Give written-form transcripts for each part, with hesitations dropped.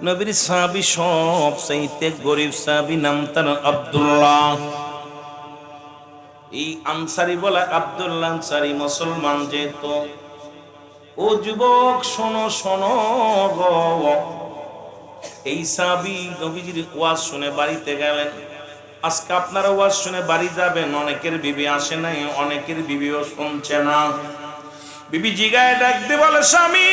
নবীর সাহাবী সবচাইতে গরিব সাহাবী, নাম তার আব্দুল্লাহ। এই আনসারী বলা আব্দুল্লাহ আনসারী মুসলমান যেহেতু। ও যুবক শোনো শোনো গো, এই সাহাবী নবীজির ওয়াজ শুনে বাড়িতে গেলেন। আজকে আপনারা ওয়াজ শুনে বাড়ি যাবেন, অনেকের বিবি আসে নাই, অনেকের বিবিও শুনছে না। বিবি জিগায় ডাকতে বলে, স্বামী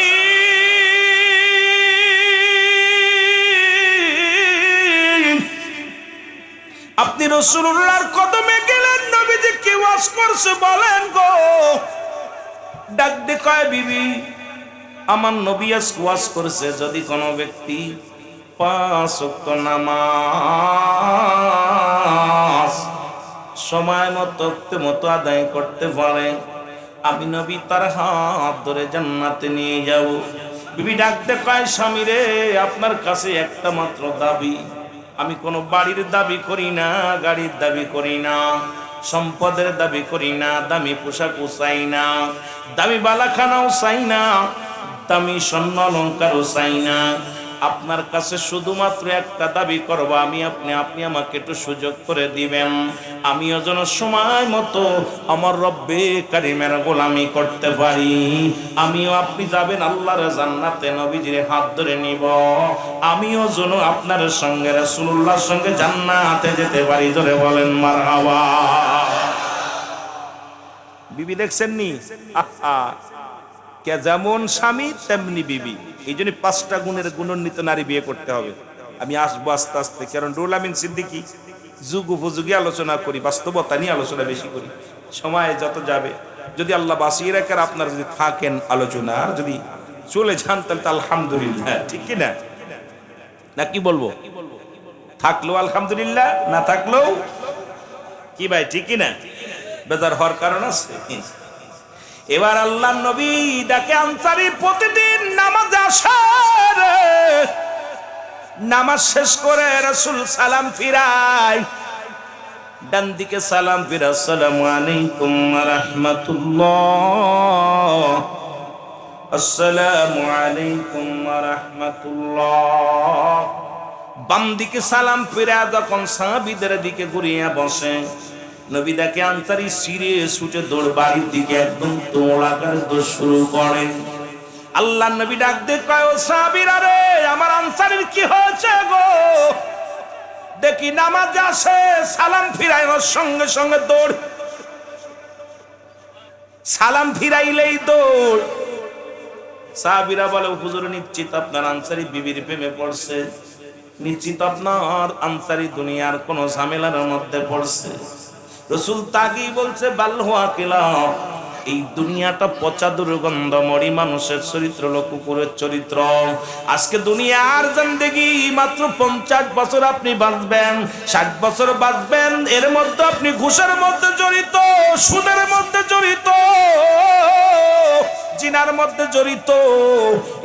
আপনি রাসূলুল্লাহর কদমে গেলেন, নবীজি কি ওয়াজ করছে বলেন গো। ডাক দে কয়, বিবি আমার নবী আজ ওয়াজ করেছে, যদি কোনো ব্যক্তি 5 ওয়াক্ত নামাজ সময় মতো আদায় করতে পারে, আমি নবী তার হাত ধরে জান্নাতে নিয়ে যাব। বিবি ডাক দে কয়, স্বামী রে আপনার কাছে একটা মাত্র দাবি, আমি কোনো বাড়ির দাবি করি না, গাড়ির দাবি করি না, সম্পদের দাবি করি না, দামি পোশাকও চাই না, দামি বালাখানাও চাই না, দামি স্বর্ণ অলঙ্কারও চাই না। আপনার কাছে শুধুমাত্র একটা দাবি করব, আপনি আমাকে একটু সুযোগ করে দিবেন, আমিও যেন সময় মতো আমার রব্বে কারিমের গোলামি করতে পারি। আমিও, আপনি যাবেন আল্লাহর জান্নাতে, নবীজির হাত ধরে নিব, আমিও যেন আপনার সঙ্গে রাসূলুল্লাহর সঙ্গে জান্নাতে যেতে পারি। ধরে বলেন মারহাবা। বিবি দেখছেন নি, কে যেমন স্বামী তেমনি বিবি। এই জন্য 5টা গুণের গুণান্বিত নারী বিয়ে করতে হবে। আমি আসবো আস্তে আস্তে, কারণ রুহুল আমিন সিদ্দিকী যুগ উপযোগী আলোচনা করি, বাস্তবতা নিয়ে আলোচনা বেশি করি। সময় যত যাবে, যদি আল্লাহ বাঁচিয়ে রাখেন, আপনারা যদি থাকেন আলোচনা, আর যদি চলে যান তাহলে তো আলহামদুলিল্লাহ, ঠিক কিনা? না কি বলবো? থাকলেও আলহামদুলিল্লাহ, না থাকলেও কি ভাই, ঠিক কিনা? বেজার হওয়ার কারণ আছে। এবার আল্লাহ নবী ডাকে আনসারী প্রতিদিন নামাজ আসে, নামাজ শেষ করে রাসূল সালাম ফিরায়, ডান দিকে সালাম ফিরা, আসসালামু আলাইকুম ওয়া রাহমাতুল্লাহ, আসসালামু আলাইকুম ওয়া রাহমাতুল্লাহ। বাম দিকে সালাম ফিরা যখন সাহাবীদের দিকে ঘুরিয়ে বসে, নবী ডাকে আনসারী সিঁড়ে ছুটে দৌড় বাড়ির দিকে একদম দৌড়াকার দৌড় শুরু করেন। আল্লাহ নবী ডাক দিয়ে কয়, ও সাহাবীরা রে, আমার আনসারীর কি হয়েছে গো? দেখি নামাজ আসে, সালাম ফিরাই, ওর সঙ্গে সঙ্গে দৌড়, সালাম ফিরাইলেই দৌড়। সাহাবীরা বলে, হুজুর নিশ্চিত আপনার আনসারী বিবির প্রেমে পড়ছে, নিশ্চিত আপনার আনসারী দুনিয়ার কোন ঝামেলার মধ্যে পড়ছে। রাসূল তাগি বলছে, বাল হুয়া কিলাব, এই দুনিয়াটা পচা দুর্গন্ধময় মানুষের চরিত্র, লোক কুকুরের চরিত্র। আজকে দুনিয়ার জিন্দেগি মাত্র 50 বছর আপনি বাঁচবেন, 60 বছর বাঁচবেন, এর মধ্যে আপনি ঘুষের মধ্যে জড়িত, সুদের মধ্যে জড়িত, জিনার মধ্যে জড়িত।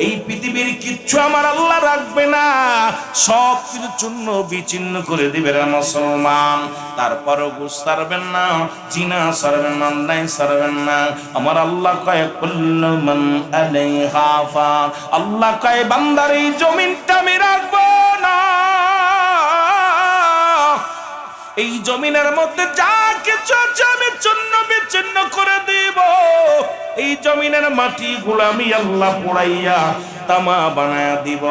এই পৃথিবীর কিচ্ছু আমার আল্লাহ রাখবে না, সব কিছু চূর্ণ বিচ্ছিন্ন করে দিবে রে মুসলমান। তারপরও ঘুষ ছাড়বেন না, জিনা ছাড়বেন না, অন্যায় ছাড়বেন না। আমার আল্লাহ কয়, কুল্লু মান আলাইহা ফান, আল্লাহ কয় বান্দার এই জমিনটা আমি রাখবো না, এই জমিনের মধ্যে যা কিছু আছে আমি চূর্ণ বিচ্ছিন্ন করে দিব। এই জমিনের মাটি গুলা আমি আল্লাহ পোড়াইয়া তামা বানায়া দিব।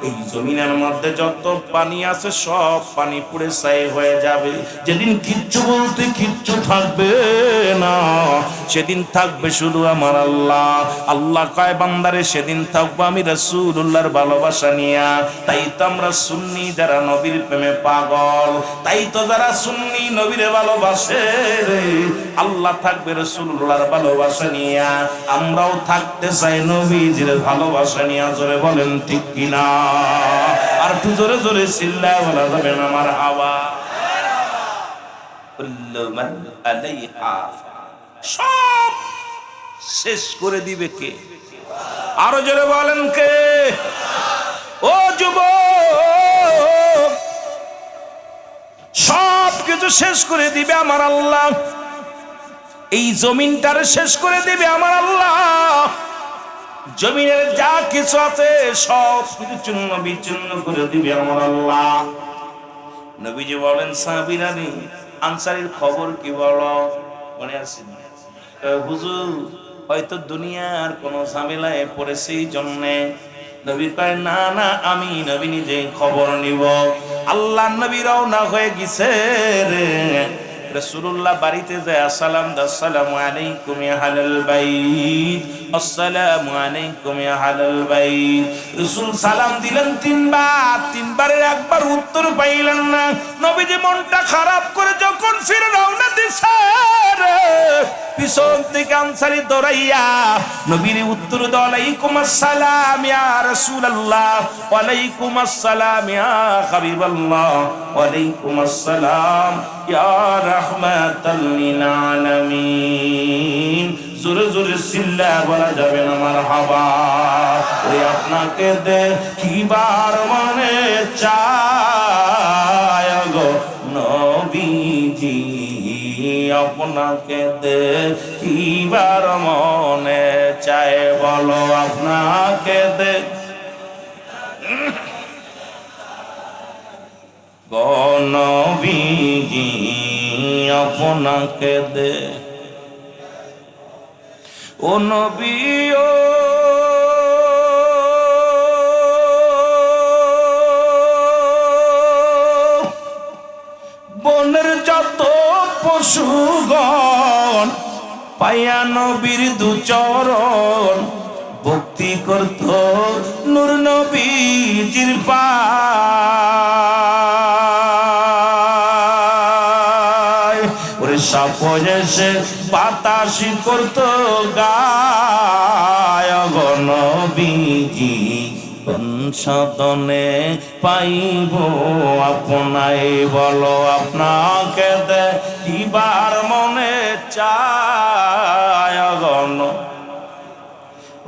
এই জমিনের মধ্যে যত পানি আছে সব পানি পুড়ে ছাই হয়ে যাবে। যেদিন কিচ্ছু বলতে কিচ্ছু থাকবে না, সেদিন থাকবে শুধু আমার আল্লাহ। আল্লাহ কয় বান্দারে, সেদিন থাকবো আমি রাসূলুল্লাহর ভালোবাসা নিয়া। তাই তো আমরা সুন্নি যারা নবীর প্রেমে পাগল, তাই তো যারা সুন্নি নবীরে ভালোবাসে, আল্লাহ থাকবে রাসূলুল্লাহর ভালোবাসা নিয়া, আমরাও থাকতে চাই নবীজির ভালোবাসা নিয়া। জোরে বলেন ঠিক কিনা? আর একটু জোরে জোরে চিল্লায় বলা যাবে না মারহাবা। কুল্লু মান আলাইহা, সব শেষ করে দিবে কে? আরো জোরে বলেন কে? ও যুবক, সব কিছু শেষ করে দিবে আমার আল্লাহ, এই জমিনটারে শেষ করে দিবে আমার আল্লাহ। জমিনের যা কিছু আছে সব কিছু চূর্ণ বিচূর্ণ করে দিবে আমার আল্লাহ। নবীজি বলেন সাহাবীরা রে আনসারীর খবর কি বলো, মনে আছে? হুজুর হয়তো দুনিয়ার কোন ঝামেলায় পড়েছে এই জন্যে। নবী কয় না না, আমি নবী নিজে খবর নিব। আল্লাহ নবী রওনা হয়ে গেছে রে। রাসূলুল্লাহ বাড়িতে যায় সালাম দা, আসসালামু আলাইকুম ইয়া আহলাল বাইত, আসসালামু আলাইকুম ইয়া আহলাল বাইত। রাসূল সালাম দিলেন তিনবার, তিনবারের একবার উত্তর পাইলেন না। নবীজি মনটা খারাপ করে যখন ফিরে রওনা দিছে রে, পিছন থেকে আনসারী দৌড়াইয়া নবীর উত্তর দাও, আলাইকুম আসসালাম ইয়া রাসূলুল্লাহ, ওয়ালাইকুম আসসালাম ইয়া হাবিবাল্লাহ, ওয়ালাইকুম আসসালাম ইয়া রাহমাতাল লিল আলামিন। জোরে জোরে চিল্লা বলা যাবে না মারহাবা। ওই আপনাকে দেখিবার মনে চায় গো নবীজি, আপনাকে দেখিবার মনে চায়, বলো আপনাকে নবীজি আপনাকে ও নবী ও বনের যত পশুগণ পাইয়া নবীর দুচরণ ভক্তি করত নূর নবীজির পায়। ওরে সাপে সে বাতাসি করত গায় গো নবীজি, কোন সাধনে পাইব আপনায়, বলো আপনাকে দেখিবার মনে চায় গণ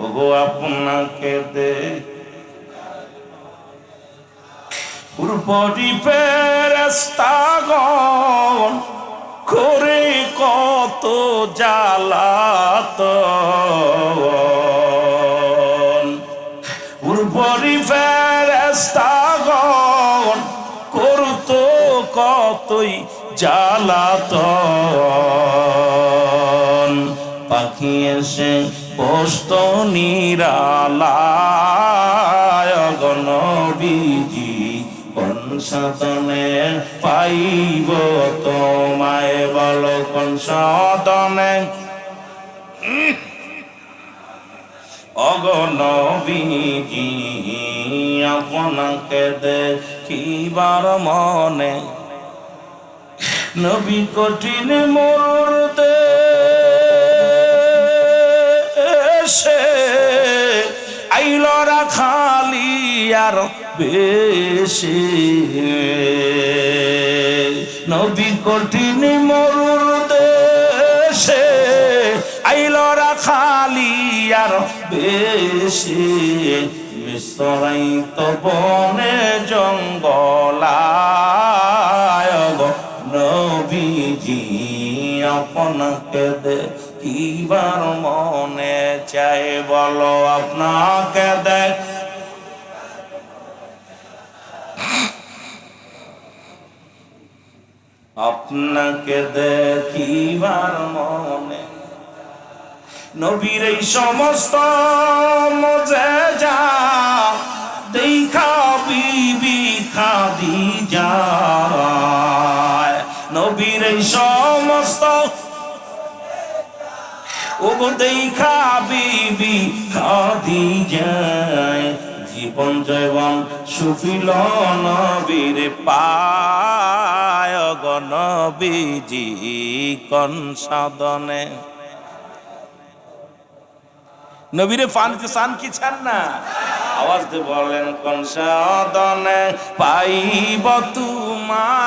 ওগো আপনাকে পূর্বরি ফেরেশতাগণ করে কত জ্বালাতন, পূর্বরি ফেরেশতাগণ করত কতই জ্বালাতন। পাখি এসে বসত নিরালায় গো নবীজি, কোন সাধনে পাইব তোমায়, বলো কোন সাধনে ওগো নবীজি আপনাকে দেখিবার মনে। নবী কঠিন মোর দেশে আইল রাখালি আর বেশি, নবী কঠিন মোর দেশে আইল রাখালি আর বেশি, বিস্তরাইত বনে জঙ্গলায় গো নবীজি আপনাকে দেখিবার মনে চায়, বলো আপনাকে আপনাকে দেখিবার মনে। নবীর এই সমস্ত মুজিজা দেখা বিবি খাদিজা, নবীর এই সমস্ত ওগো দেখা বিবি খাদিজা, জীবন জৈবন সুফিল নবীর পায় গো নবীজি কোন সাধনে। নবীরে চান কি চান না? আওয়াজ দিয়ে বলেন কোন সাধনে পাইব তোমায়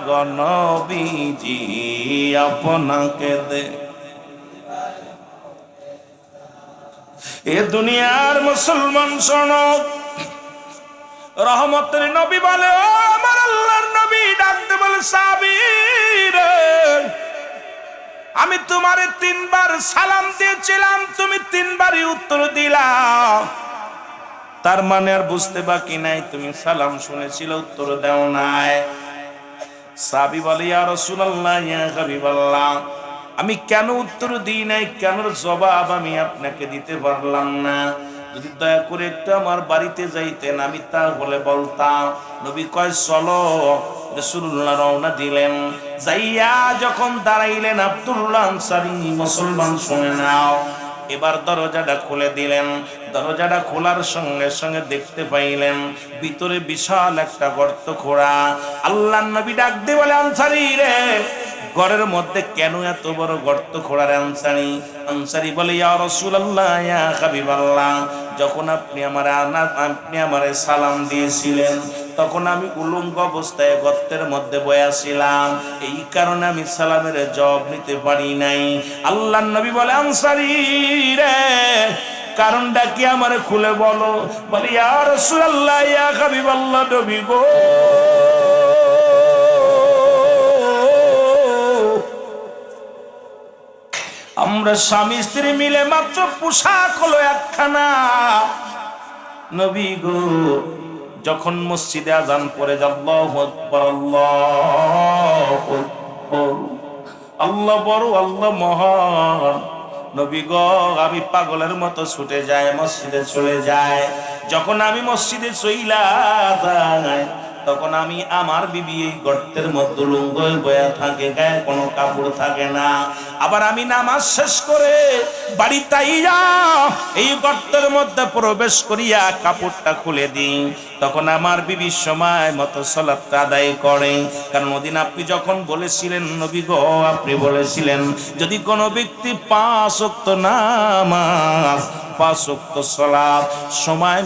গো নবীজি আপনাকে এ দুনিয়ার মুসলমান শোনো, রহমতের নবী বলে ও আমার আল্লাহর নবী ডাকতে বলে সাবির, আমি তোমারে 3 বার সালাম দিয়েছিলাম, তুমি 3 বারই উত্তর দিলা। তার মানে আর বুঝতে বাকি নাই তুমি সালাম শুনেছিল, উত্তর দাও নাই। সাহাবী বলে, ইয়া রাসূলুল্লাহ, ইয়া হাবিবাল্লাহ, আমি কেন উত্তর দিই নাই, কেন জবাব আমি আপনাকে দিতে পারলাম না? যদি দয়া করে একটু আমার বাড়িতে যাইতেন, আমি তা বলে বলতাম। নবী কয়, চলো। রাসূলুল্লাহ রওনা দিলেন। যাইয়া যখন দাঁড়াইলেন, আব্দুল্লাহ আনসারী, মুসলমান শুনে নাও, এবার দরজাটা খুলে দিলেন। দরজাটা খোলার সঙ্গে সঙ্গে দেখতে পাইলেন ভিতরে বিশাল একটা গর্ত খোঁড়া। আল্লাহর নবী ডাক দিয়ে বলে, আনসারী রে, ঘরের মধ্যে কেন এত বড় গর্ত খোঁড়া রে আনসারী? আনসারী বলে, ইয়া রাসূলুল্লাহ, ইয়া হাবিবাল্লাহ, যখন আপনি আমারে সালাম দিয়েছিলেন, তখন আমি উলঙ্গ অবস্থায় গর্তের মধ্যে বয়াছিলাম, এই কারণে আমি সালামের জবাব নিতে পারি নাই। আল্লাহর নবী বলে, আনসারী রে, কারণটা কি আমারে খুলে বলো। বলে, ইয়া রাসূলুল্লাহ, ইয়া হাবিবাল্লাহ, নবী গো, আমরা স্বামী স্ত্রী মিলে মাত্র পোশাক হলো একখানা। নবী গো, যখন মসজিদে আজান পড়ে, আল্লাহু আকবার, আল্লাহু আকবার, আল্লাহ বড়, আল্লাহ মহান। নবী গো, আমি পাগলের মতো ছুটে যায়, মসজিদে চলে যায়। যখন আমি মসজিদে চইলা যাই, তখন আমি আমার বিবি এই গর্তের মধ্যে লুঙ্গ বয়া থাকে, গায়ে কোনো কাপড় থাকে না। আবার আমি নামাজ শেষ করে বাড়িতে এই গর্তের মধ্যে প্রবেশ করিয়া কাপড়টা খুলে দিই, তখন আমার বিবি সময় মতো সালাতটা আদায় করে। কারণ ওদিন আপনি যখন বলেছিলেন, নবী গো, আপনি বলেছিলেন যদি কোনো ব্যক্তি 5 ওয়াক্ত নামাজ, 5 ওয়াক্ত সালাত সময়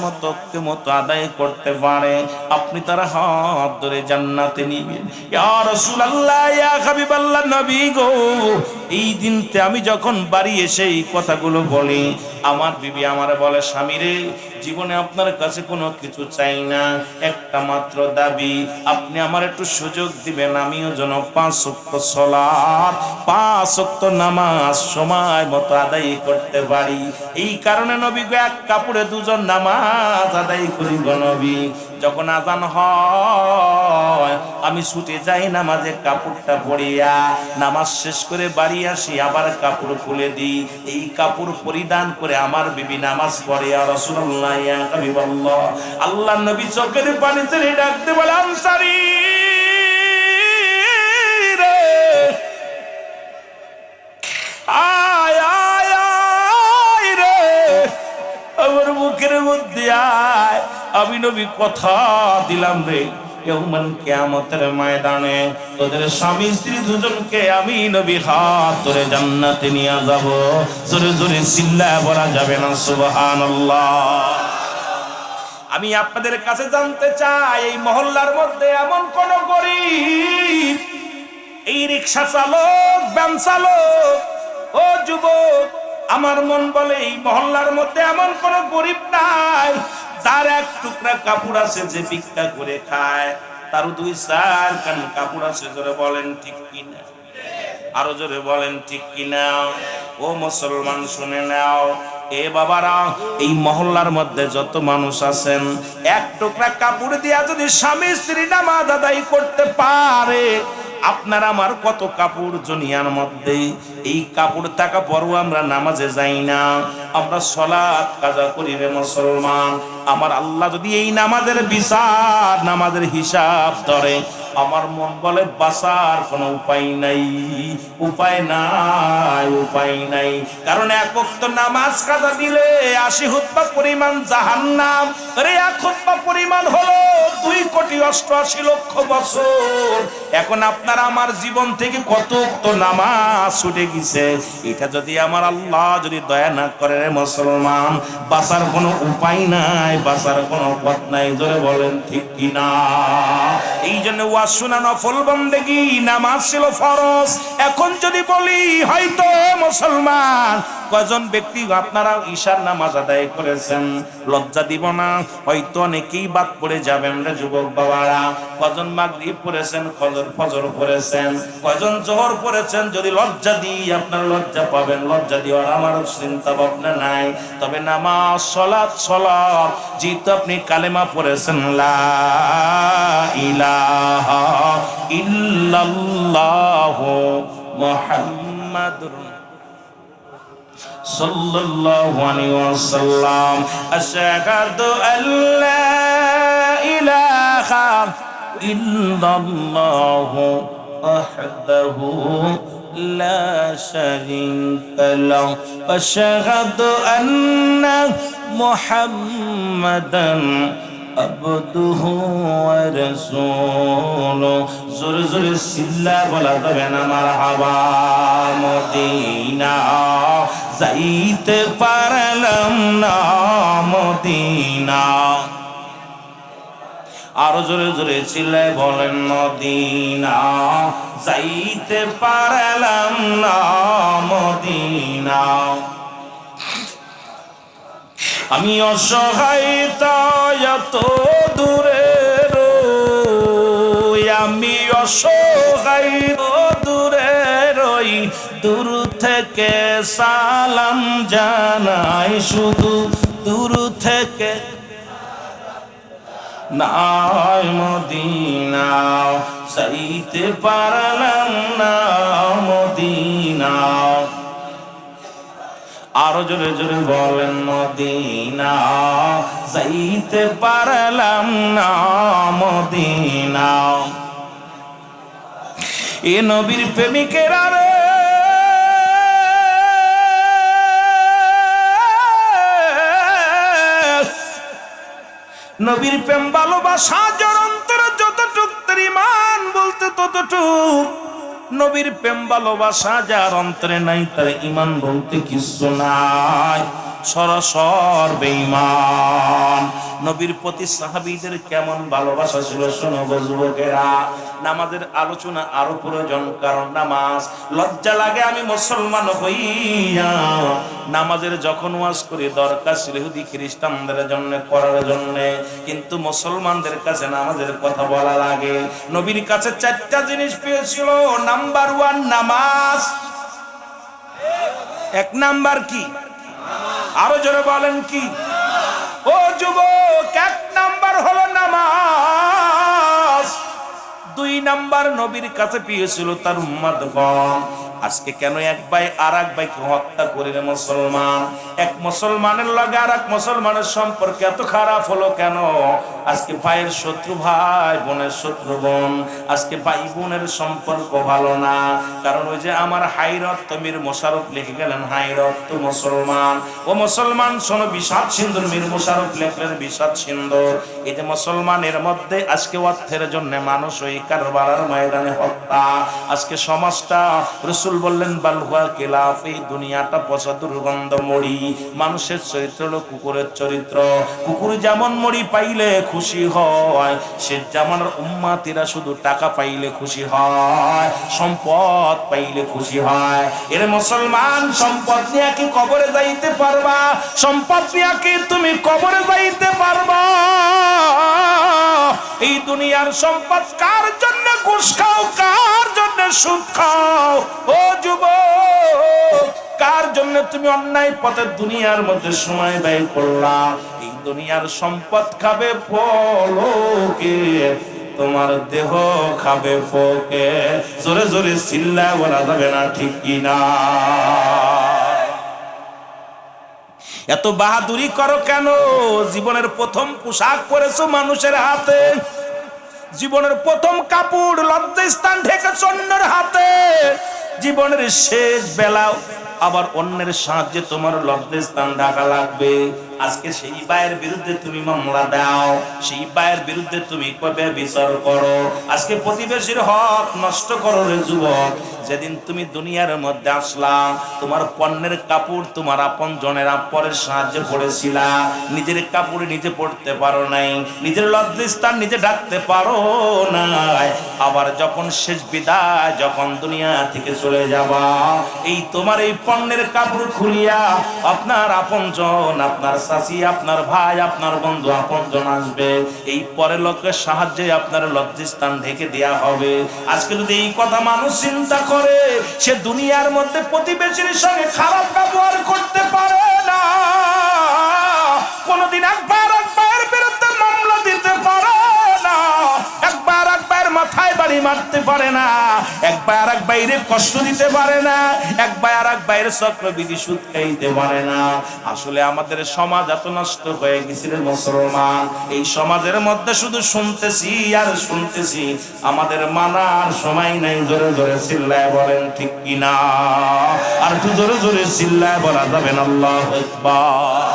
মতো আদায় করতে পারে, আপনি তার হাত ধরে জান্নাতে নিবেন। ইয়া রাসূলুল্লাহ, ইয়া হাবিবাল্লাহ, নবী গো, এই দিনতে আমি যখন বাড়ি এসে এই কথাগুলো বলি, আমার বিবি আমারে বলে, স্বামী রে, জীবনে আপনার কাছে কোনো কিছু চাই না, একটা মাত্র দাবি, আপনি আমার একটু সুযোগ দিবেন, আমিও যেন 5 ওয়াক্ত সালাত, 5 ওয়াক্ত নামাজ সময় মতো আদায় করতে পারি। এই কারণে নবী গো, এক কাপড়ে 2 জন নামাজ আদায় করি গো নবী। যখন আজান হয়, আমি ছুটে যাই নামাজে, কাপড়টা পরিয়া নামাজ শেষ করে বাড়ি আসি, আবার কাপড় খুলে দিই। এই কাপড় পরিধান করে আমার বিবি নামাজ পড়ে। ইয়া রাসূলুল্লাহ, ইয়া হাবিবাল্লাহ, আল্লাহর নবী চোখের পানি ছেড়ে ডাকতে বলে, আনসারী রে, আয় আয় আয় রে, আমার মুখের মধ্যে আয়। আমি নবী কথা দিলাম রে, ইয়াউমাল কিয়ামতের ময়দানে তোদের স্বামী স্ত্রী দুজনকে আমি নবী হাত ধরে জান্নাতে নিয়ে যাব। জোরে জোরে চিল্লায় বলা যাবে না সুবহানাল্লাহ। আমি আপনাদের কাছে জানতে চাই, এই মহল্লার মধ্যে এমন কোন গরিব, এই রিকশা চালক, ভ্যান চালক, ও যুবক, আমার মন বলে এই মহল্লার মধ্যে এমন কোন গরিব নাই যার এক টুকরা কাপড় আছে, যে ভিক্ষা করে খায়, তার 2-4 খান কাপড় আছে। জোরে বলেন ঠিক কিনা, আরো জোরে বলেন ঠিক কিনা। ও মুসলমান শুনে নাও, এ বাবারা, এই মহল্লার মধ্যে যত মানুষ আছেন, এক টুকরা কাপড় দিয়া যদি স্বামী স্ত্রী নামাজ আদায় করতে পারে, আপনার আমার কত কাপড় দুনিয়ার মধ্যে। এই কাপড় থাকা পরও আমরা নামাজে যাই না, আমরা সালাত কাজা করি রে মুসলমান। আমার আল্লাহ যদি এই নামাজের বিচার, নামাজের হিসাব ধরে, আমার মন বলে বাঁচার কোনো উপায় নাই, উপায় নাই, উপায় নাই। কারণ 1 ওয়াক্ত নামাজ কাজা দিলে 80 হুতবা পরিমাণ জাহান্নাম। আরে 1 হুতবা পরিমাণ হলো 2,88,00,000 বছর। এখন আপনার আমার জীবন থেকে কত ওয়াক্ত নামাজ ছুটে গেছে, এটা যদি আমার আল্লাহ যদি দয়া না করে রে মুসলমান, বাঁচার কোনো উপায় নাই, বাঁচার কোনো পথ নাই। জোরে বলেন ঠিক কিনা। এই জন্য ওয়াজ শোনা নফল বন্দেগী, নামাজ ছিল ফরজ। এখন যদি বলি হয়তো মুসলমান কয়জন ব্যক্তি আপনারা ঈশার নামাজ আদায় করেছেন, লজ্জা দিব না, হয়তো অনেকেই বাদ পড়ে যাবেন রে যুবক বাবারা। কয়জন মাগরিব পড়েছেন, ফজর পড়েছেন, কয়জন জোহর পড়েছেন, যদি লজ্জা দিই আপনারা লজ্জা পাবেন। লজ্জা দেওয়ার আমার চিন্তা ভাবনা নাই। তবে নামাজ সালাত যেহেতু আপনি কালেমা পড়েছেন লা ইলাহা ইল্লাল্লাহু মুহাম্মাদুর সাল্লাল্লাহু আলাইহি ওয়াসাল্লাম, আশহাদু আল্লা ইলাহা ইল্লাল্লাহু ওয়াহদাহু লা শারীকা লাহু, আশহাদু আন্না মুহাম্মাদান আবদুহু ওয়া রাসূলুহু। জোরে জোরে সিল্লা বলা যাবে না মারহাবা। মদিনা যাইতে পারলাম না, মদিনা। আরো জোরে জোরে চিল্লায় বলেন মদিনা যাইতে পারলাম না, মদিনা। আমি অসহায় তাই এত দূরে রই, আমি অসহায় দূরে রই, দূর থেকে সালাম জানাই, শুধু দূর থেকে নাই মদিনা যাইতে পারলাম না, মদিনা। আরো জোরে জোরে বলেন মদিনা যাইতে পারলাম না, মদিনা। এ নবীর প্রেমিকেরা রে, নবীর প্রেম ভালোবাসা যার অন্তরে যতটুক তার ঈমান বলতে ততটুক। নবীর প্রেম ভালোবাসা যার অন্তরে নাই তার ঈমান বলতে কিছু নাই, সরাসর বেঈমান। নবীর প্রতি সাহাবীদের কেমন ভালোবাসা ছিল শোনো যুবকেরা। নামাজের আলোচনা আরো প্রয়োজন, কারণ নামাজ লজ্জা লাগে আমি মুসলমান হইয়া নামাজের যখন ওয়াজ করি দরকার ছিল ইহুদি খ্রিস্টানদের জন্য করার জন্য, কিন্তু মুসলমানদের কাছে নামাজের কথা বলা লাগে। নবীর কাছে চারটা জিনিস পেয়েছিল। নাম্বার 1 নামাজ। এক নাম্বার কি? আরো জোরে বলেন কি? ও যুবক, এক নাম্বার হলো নামাজ। 2 নাম্বার নবীর কাছে পেয়েছিল তার উম্মতগণ। আজকে কেন এক ভাই আর এক ভাইকে হত্যা করে রে মুসলমান? এক মুসলমানের লগে আর এক মুসলমানের সম্পর্ক এত খারাপ হলো কেন? আজকে ভাইয়ের শত্রু ভাই, বোনের শত্রু বোন। আজকে ভাই বোনের সম্পর্ক ভালো না, কারণ ওই যে আমার হাইরত তো মীর মোশাররফ লিখে গেলেন, হাইরত তো মুসলমান। ও মুসলমান শোনো, বিষাদ সিন্ধুর মীর মোশাররফ লিখলেন বিষাদ সিন্ধুর। এই যে মুসলমানের মধ্যে আজকে অর্থের জন্য মানুষ ওই কারবালার ময়দানে হত্যা। আজকে সমাজটা রাসূল বললেন বালহুয়া কিলাফ, এই দুনিয়াটা পচা দুর্গন্ধ মরি। মানুষের চরিত্র হলো কুকুরের চরিত্র। কুকুর যেমন মরি পাইলে খুশি হয়, সে যেমন উম্মতিরা শুধু টাকা পাইলে খুশি হয়, সম্পদ পাইলে খুশি হয়। এর মুসলমান, সম্পদ নিয়ে কি কবরে যাইতে পারবা? সম্পদ নিয়ে কি তুমি কবরে যাইতে পারবা? এই দুনিয়ার সম্পদ কার জন্য ঘুষ খাও, কার জন্য সুদ খাও? ও যুবক, কার জন্য তুমি অন্যায় পথে দুনিয়ার মধ্যে সময় ব্যয় করলা? এই দুনিয়ার সম্পদ খাবে ফলকে, তোমার দেহ খাবে ফোকে। জোরে জোরে চিল্লা বলা যাবে না, ঠিক কিনা? এত বাহাদুরি করো কেন? জীবনের প্রথম পোশাক পরেছো মানুষের হাতে, জীবনের প্রথম কাপড় লজ্জাস্থান ঢেকেছ অন্যের হাতে, জীবনের শেষ বেলাও আবার অন্যের সাহায্যে তোমার লজ্জাস্থান ঢাকা লাগবে। আজকে সেই ভাইয়ের বিরুদ্ধে তুমি মামলা দাও, সেই ভাইয়ের বিরুদ্ধে তুমি কবে বিচার করো, আজকে প্রতিবেশীর হক নষ্ট করো রে যুবক। যেদিন তুমি দুনিয়ার মধ্যে আসলা, তোমার পণ্যের কাপড় তোমার আপন জনের পরের সাহায্যে পড়েছিলা, নিজের কাপড় নিজে পড়তে পারো নাই, নিজের লজ্জাস্থান নিজে ঢাকতে পারো নাই। আবার যখন শেষ বিদায়, যখন দুনিয়া থেকে চলে যাবা, এই তোমার এই পণ্যের কাপড় খুলিয়া আপনার আপনজন, আপনার চাচি, আপনার ভাই, আপনার বন্ধু আপনজন আসবে, এই পরের লোকের সাহায্যে আপনার লজ্জাস্থান ঢেকে দেয়া হবে। আজকে যদি এই কথা মানুষ চিন্তা করে, সে দুনিয়ার মধ্যে প্রতিবেশীর সঙ্গে খারাপ ব্যবহার করতে পারে না, কোনদিন একবার একবার বিরুদ্ধে মামলা দিতে পারে না, একবার একবার মাথায় বাড়ি মারতে পারে না, একবার এক বাইরে কষ্ট দিতে পারে না, একবার এক বাইরে চক্রবৃদ্ধি সুদ খাইতে পারে না। আসলে আমাদের সমাজ এত নষ্ট হয়ে গেছে রে মুসলমান, এই সমাজের মধ্যে শুধু শুনতেছি আর শুনতেছি, আমাদের মানার সময় নাই। জোরে জোরে চিল্লায় বলেন ঠিক কিনা? আর একটু জোরে জোরে চিল্লায় বলা যাবে না আল্লাহু আকবার।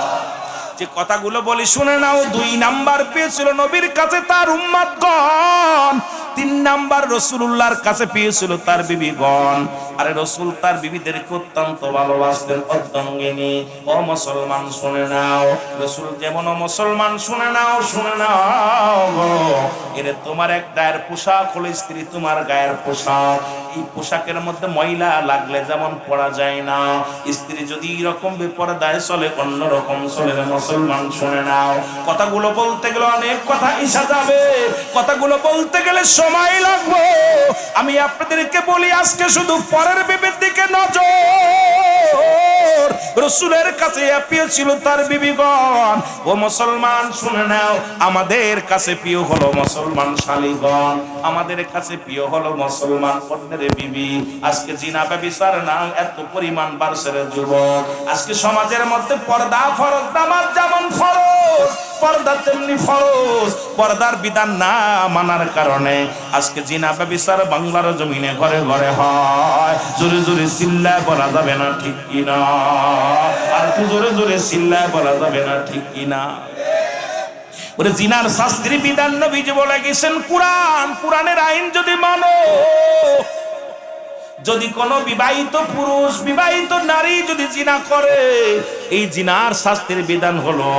যে কথাগুলো বলি শুনে নাও। 2 নাম্বার পেয়েছিল নবীর কাছে তার উম্মতগণ, 3 নাম্বার রাসূলুল্লাহর কাছে পেয়েছিল তার বিবিগণ। আরে রাসূল তার বিবিদেরকে অত্যন্ত ভালোবাসতেন, অর্ধাঙ্গিনী। ও মুসলমান শুনে নাও, রাসূল যেমন মুসলমান শুনে নাও, শুনে নাও এর তোমার এক গায়ের পোশাক হলো স্ত্রী তোমার গায়ের পোশাক। এই পোশাকের মধ্যে ময়লা লাগলে যেমন পরা যায় না, স্ত্রী যদি এরকম বেপরদায় চলে অন্য রকম চলে। মুসলমান শুনে নাও, কথাগুলো বলতে গেলে অনেক কথা এসে যাবে, কথাগুলো বলতে গেলে সময় লাগবে। আমি আপনাদেরকে বলি আজকে শুধু পরের বিবির দিকে নজর। রাসূলের কাছে প্রিয় ছিল তার বিবিগণ। ও মুসলমান শুনে নাও, আমাদের কাছে প্রিয় হলো মুসলমান শালীগণ, আমাদের কাছে প্রিয় হলো মুসলমান অন্যের বিবি। আজকে জিনা ব্যভিচার না এত পরিমাণ বাড়ছে রে যুবক। আজকে সমাজের মধ্যে পর্দা ফরজ, নামাজ যেমন ফরজ, পর্দা তেমনি ফরজ। পর্দার বিধান না মানার কারণে আজকে জিনা ব্যভিচার বাংলার জমিনে ঘরে ঘরে হয়। জোরে জোরে চিল্লায় বলা যাবে না ঠিক কিনা? আর একটু জোরে জোরে চিল্লায় বলা যাবে না ঠিক কিনা? ওরে জিনার শাস্ত্রী বিধান নবীজি বলে গেছেন কুরআন, কুরআনের আইন যদি মানো, যদি কোনো বিবাহিত পুরুষ, বিবাহিত নারী যদি জিনা করে, এই জিনার শাস্তির বিধান হলো,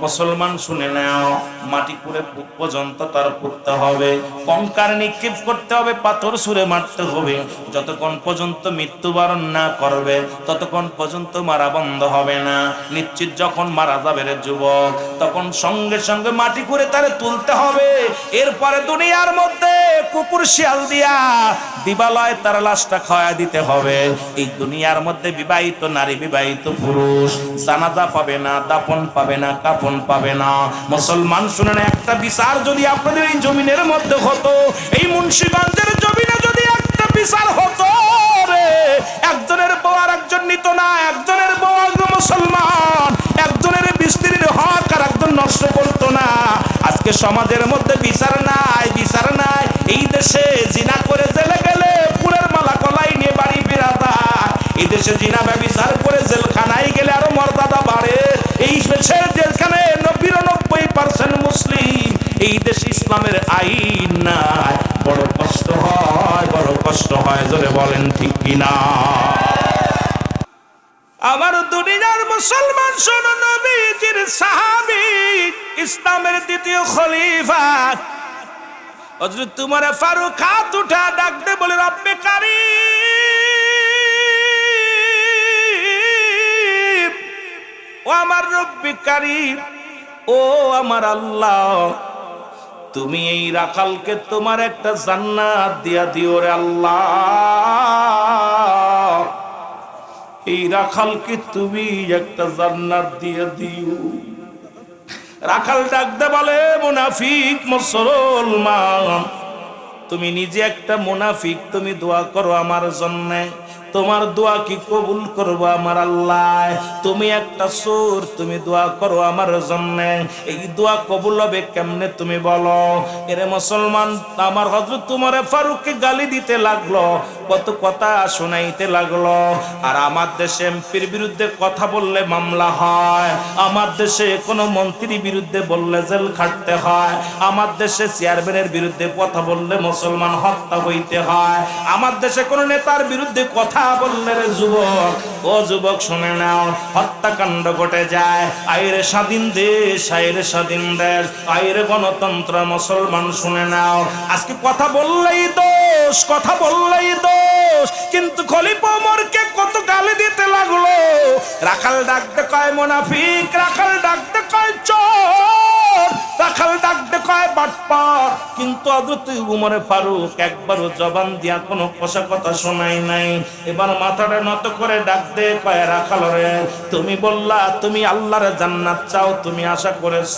মুসলমান শুনে নাও, মাটি করে পর্যন্ত তার পুঁততে হবে, কঙ্কার নিক্ষেপ করতে হবে, পাথর ছুঁড়ে মারতে হবে, যতক্ষণ পর্যন্ত মৃত্যুবরণ না করবে ততক্ষণ পর্যন্ত মারা বন্ধ হবে না। নিশ্চিত যখন মারা যাবে রে যুবক, তখন সঙ্গে সঙ্গে মাটি করে তারে তুলতে হবে। এরপরে দুনিয়ার মধ্যে কুকুর শিয়াল দিয়া দিবালয় তার লাশটা খাওয়া দিতে হবে। এই দুনিয়ার মধ্যে বিবাহিত নারী, বিবাহিত পুরুষ জানাজা পাবে না, দাফন পাবে না, কাফন পাবে না। মুসলমান শুনেন, একটা বিচার যদি আপনাদের এই জমিনের মধ্যে হতো, এই মুন্সিগঞ্জের জমিনে যদি একটা বিচার হতো রে, একজনের বউ আর একজন নিত না, একজনের বউ একজন মুসলমান, একজনের স্ত্রীর হক আর একজন নষ্ট করতো না। আজকে সমাজের মধ্যে বিচার নাই, বিচার নাই। এই দেশে জিনা করে জেলে গেলে ফুলের মালা কলাই নিয়ে বাড়ি ফেরা যায়। এই দেশে জিনা ব্যভিচার করে জেলখানায় গেলে আরো মর্যাদা বাড়ে। এই দেশের জেলখানে 99% মুসলিম, এই দেশে ইসলামের আইন নাই। বড় কষ্ট হয়, বড় কষ্ট হয়। জোরে বলেন ঠিক কিনা? আমার দুনিয়ার মুসলমান শোনো, নবীজির সাহাবী, ইসলামের দ্বিতীয় খলিফা হযরত উমর ফারুক হাত উঠা ডাকতে বলে, রব্বে কারীম, ও আমার রব্বে কারীম, ও আমার আল্লাহ, তুমি এই রাখালকে তোমার একটা জান্নাত দিয়া দিও রে আল্লাহ, এই রাখালকে তুমি একটা জান্নাত দিয়ে দিও। রাখাল ডাকতে বলে, মুনাফিক মুসলমান, তুমি নিজে একটা মুনাফিক, তুমি দোয়া করো আমার জন্য। তোমার দোয়া কি কবুল করবো আমার আল্লাহ? তুমি একটা সুর, তুমি দোয়া করো আমার জন্য, এই দোয়া কবুল হবে কেমনে তুমি বলো? এরে মুসলমান, আমার হযরত উমর ফারুককে গালি দিতে লাগলো, কত কথা শোনাইতে লাগলো। আর আমার দেশে এমপির বিরুদ্ধে কথা বললে মামলা হয়, আমার দেশে কোনো মন্ত্রীর বিরুদ্ধে বললে জেল খাটতে হয়, আমার দেশে চেয়ারম্যানের বিরুদ্ধে কথা বললে মুসলমান হত্যা হইতে হয়, আমার দেশে কোনো নেতার বিরুদ্ধে কথা বললে রে যুবক, ও যুবক শুনে নাও, হত্যাকাণ্ড ঘটে যায়। আইরে স্বাধীন দেশ, আইরে স্বাধীন দেশ, আইরে গণতন্ত্র, মুসলমান শুনে নাও। আজকে কথা বললেই দোষ, কথা বললেই দোষ, কিন্তু খলিফা ওমরকে কত গালি দিতে লাগলো। রাখাল ডাকতে কয় মুনাফিক, রাখাল ডাকতে কয় চোর, রাখাল ডাকতে কয় বাটপার, কিন্তু হযরত উমর ফারুক একবারও জবান দিয়া কোনো কষা কথা শোনাই নাই। এবার মাথাটা নত করে ডাক দে কয় রাখাল রে, তুমি বললা তুমি আল্লাহর জান্নাত চাও, তুমি আশা করেছ,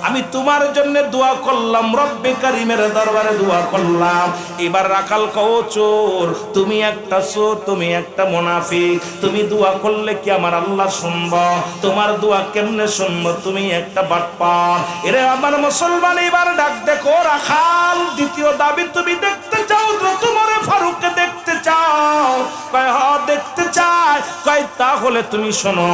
আমি তোমার জন্য দোয়া করলাম, রব্বে কারীমের দরবারে দোয়া করলাম। এবার রাখাল কও চোর, তুমি একটা চোর, তুমি একটা মুনাফিক, তুমি দোয়া করলে কি আমার আল্লাহ শুনব? তোমার দোয়া কেমনে শুনব? তুমি একটা বাটপার। এরে আমার মুসলমান, এবার ডাক দেখো রাখাল, দ্বিতীয় দাবি তুমি দেখতে চাও তো তোমারে ফারুককে দেখতে চাও? কয় হ্যাঁ দেখতে চাই। কয় তাহলে তুমি শোনো,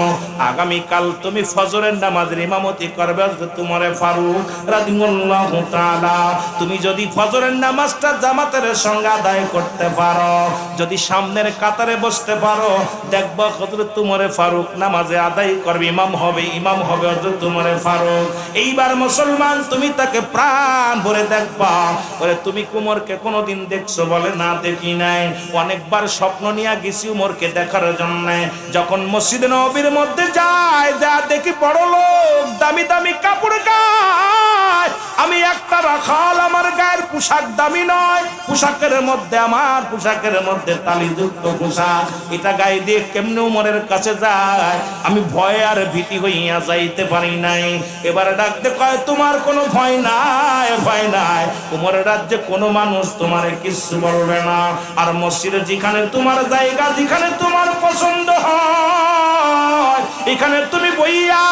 আগামীকাল তুমি ফজরের নামাজের ইমামতি করবে তোমারে ফারুক রাদিয়াল্লাহু তাআলা। তুমি যদি ফজরের নামাজটা জামাতের সঙ্গে আদায় করতে পারো, যদি সামনের কাতারে বসতে পারো, দেখবা হযরত উমরে ফারুক নামাজে আদায় করবে, ইমাম হবে, ইমাম হবে হযরত উমরে ফারুক। এইবার মুসলমান তুমি তাকে প্রাণ ভরে দেখবা। বলে তুমি উমরকে কোনোদিন দেখছো? বলে না দেখি নাই, অনেকবার স্বপ্ন নিয়ে গেছি উমরকে দেখার জন্য। যখন মসজিদে নববীর মধ্যে যায়, যা দেখি বড় লোক দামি দামি কাপড় গায়, আমি একটা রাখাল, আমার গায়ের পোশাক দামি নয়, পোশাকের মধ্যে আমার পোশাকের মধ্যে তালিযুক্ত পোশাক, এটা গায়ে দিয়ে কেমনে উমরের কাছে যায়? আমি ভয়ে আর ভীতি হইয়া যাইতে পারি নাই। এবারে ডাকতে কয় তোমার কোনো ভয় নাই, ভয় নাই, উমরের রাজ্যে কোনো মানুষ তোমারে কিছু বলবে না। আর মসজিদে যেখানে তোমার জায়গা, যেখানে তোমার পছন্দ হয়, এখানে তুমি বইয়া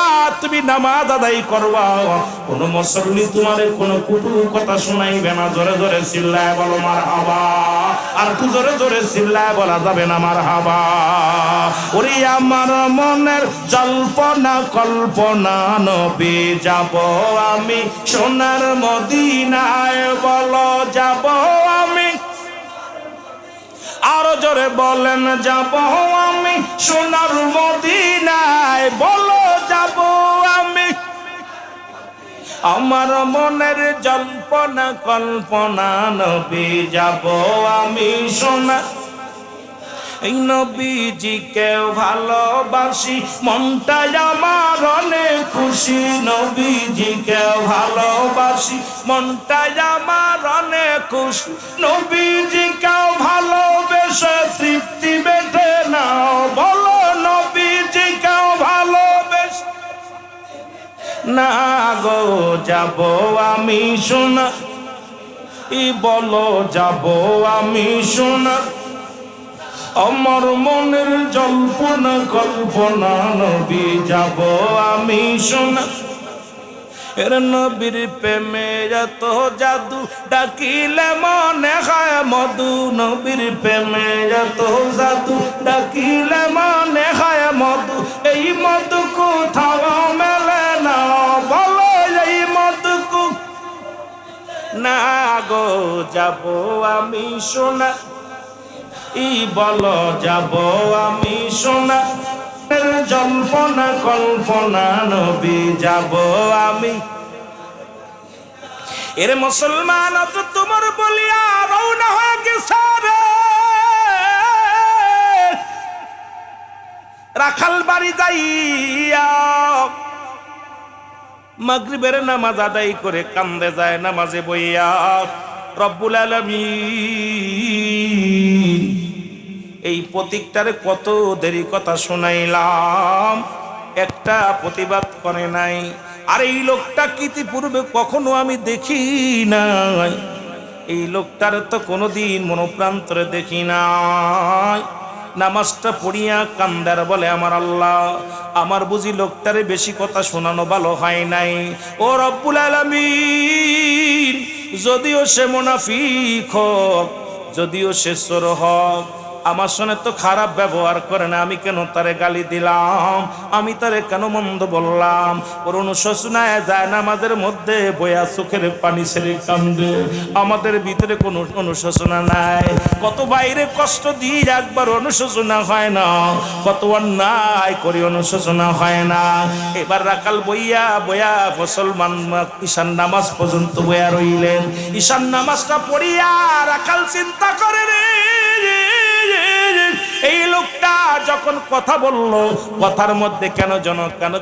তুমি নামাজ আদায় করবা, কোন মুসল্লি তোমারে কোনো কুটু কথা শোনাইবে না। জোরে জোরে চিল্লায় বলো মারহাবা। আর একটু জোরে জোরে চিল্লায় বলা যাবে না মারহাবা। ওরে আমার মনের জল্পনা কল্পনা, নবী যাব আমি সোনার মদিনায়, বলো যাব আমি, আরো জোরে বলেন যাব আমি সোনার মদিনায়, বলো যাব আমি। আমার মনের জল্পনা কল্পনা, নবী যাব আমি সোনার। এই নবীজিকে ভালোবাসি, মনটা আমার অনেক খুশি, নবীজিকে ভালোবাসি, মনটা আমার অনেক খুশি, নবীজিকে ভালোবেসে তৃপ্তি বেঁধে নাও, বলো নবীজিকে ভালোবেসে না গো যাব আমি সোনা, বলো যাব আমি সোনা। আমার মনের জল্পনা কল্পনা, নবী যাব আমি সোনা। এর নবীর প্রেমে এত জাদু, ডাকিলে মনে হয় মধু, নবীর প্রেমে এত জাদু, ডাকিলে মনে হয় মধু, এই মধু কোথাও মেলে না, বলো এই মধু না গো যাব আমি সোনা, বলো যাব আমি সোনা। জল্পনা কল্পনা, নবী যাব আমি। এর মুসলমান তো তোমার বলিয়া রওনা হয়ে গেছে রে, রাখাল বাড়ি যাইয়া মাগরিবের নামাজ আদায় করে কান্দে যায় নামাজে বইয়া। রব্বুল আলামিন এই প্রতীকটারে কত দেরি কথা শোনাইলাম, একটা প্রতিবাদ করে নাই। আর এই লোকটা ইতিপূর্বে কখনো আমি দেখি নাই, এই লোকটার তো কোনোদিন মনোপ্রান্তরে দেখি নাই। নামাজটা পড়িয়া কান্দার বলে, আমার আল্লাহ, আমার বুঝি লোকটারে বেশি কথা শোনানো ভালো হয় নাই। ও রব্বুল আলামিন, যদিও সে মুনাফিক হোক, যদিও সে চোর হোক, আমার সঙ্গে তো খারাপ ব্যবহার করে না, আমি কেন তারে গালি দিলাম, আমি তারে কেন মন্দ বললাম? ওর অনুশোচনায় যায় না আমাদের মধ্যে বয়া চোখের পানি ছেড়ে কান্দে, আমাদের ভিতরে কোনো অনুশোচনা নাই। কত বাইরে কষ্ট দিয়ে একবার অনুশোচনা হয় না, কত অন্যায় করি অনুশোচনা হয় না। এবার রাখাল বইয়া বয়া মুসলমান ঈশান নামাজ পর্যন্ত বয়া রইলেন। ঈশান নামাজটা পড়িয়া রাখাল চিন্তা করে রে, এই লোকটা যখন কথা বলল, কথার মধ্যে কেন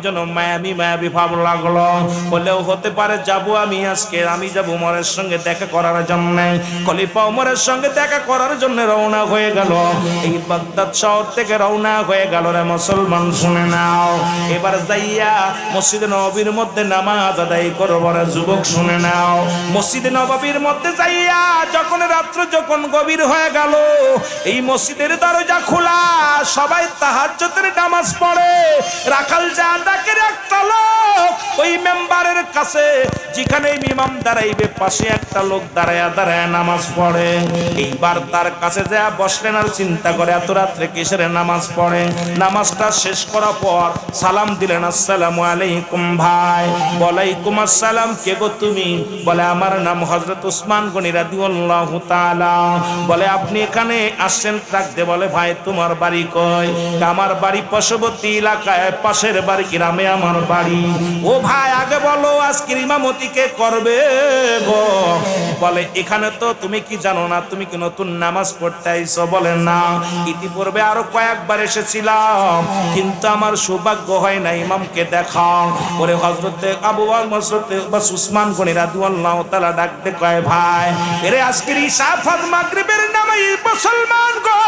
যেন মায়াবী ভাব লাগলো। বলেও হতে পারে যাব আমি আজকে, আমি যাব উমরের সঙ্গে দেখা করার জন্য। খলিফা উমরের সঙ্গে দেখা করার জন্য রওনা হয়ে গেল। এই বাগদাদ শহর থেকে রওনা হয়ে গেল রে মুসলমান, শুনে নাও। এবার যাইয়া মসজিদে নববীর মধ্যে নামাজ আদায় করব রে যুবক, শুনে নাও। মসজিদে নববীর মধ্যে যাইয়া যখন রাত্র যখন গভীর হয়ে গেল, এই মসজিদের দরজা খোলা, সবাই তাহাজ্জুদের নামাজ পড়ে। রাখাল যা ডাকে একটা লোক ওই মেম্বারের কাছে, যেখানে ইমাম দাঁড়াইবে পাশে একটা লোক দাঁড়ায়া দাঁড়ায়া নামাজ পড়ে। এইবার তার কাছে যা বসলেন আর চিন্তা করে এত রাত্রে কিসের নামাজ পড়ে। নামাজটা শেষ করার পর সালাম দিলেন, আসসালামু আলাইকুম ভাই। ওয়ালাইকুম আসসালাম, কে গো তুমি? বলে আমার নাম হযরত উসমান গনি রাদিয়াল্লাহু তাআলা। বলে আপনি এখানে আসছেন থাকতে? বলে ভাই তোমার বাড়ি কই? আমার বাড়ি পার্শ্ববর্তী এলাকায়, পাশের বাড়ি গ্রামে আমার বাড়ি। ও ভাই আগে বলো আজকের ইমামতি কে করবে গো? বলে এখানে তো তুমি কি জানো না, তুমি কি নতুন নামাজ পড়তে আইছো? বলে না, ইতিপূর্বে আরো কয়েকবার এসেছিলাম, কিন্তু আমার সৌভাগ্য হয় না ইমামকে দেখা। ওরে হযরতে আবু বকর উসমান গনি রাদিয়াল্লাহু তাআলা ডাকতে কয়, ভাই এরে আজকের ইশা ফজর মাগরিবের নামাজ মুসলমান গো,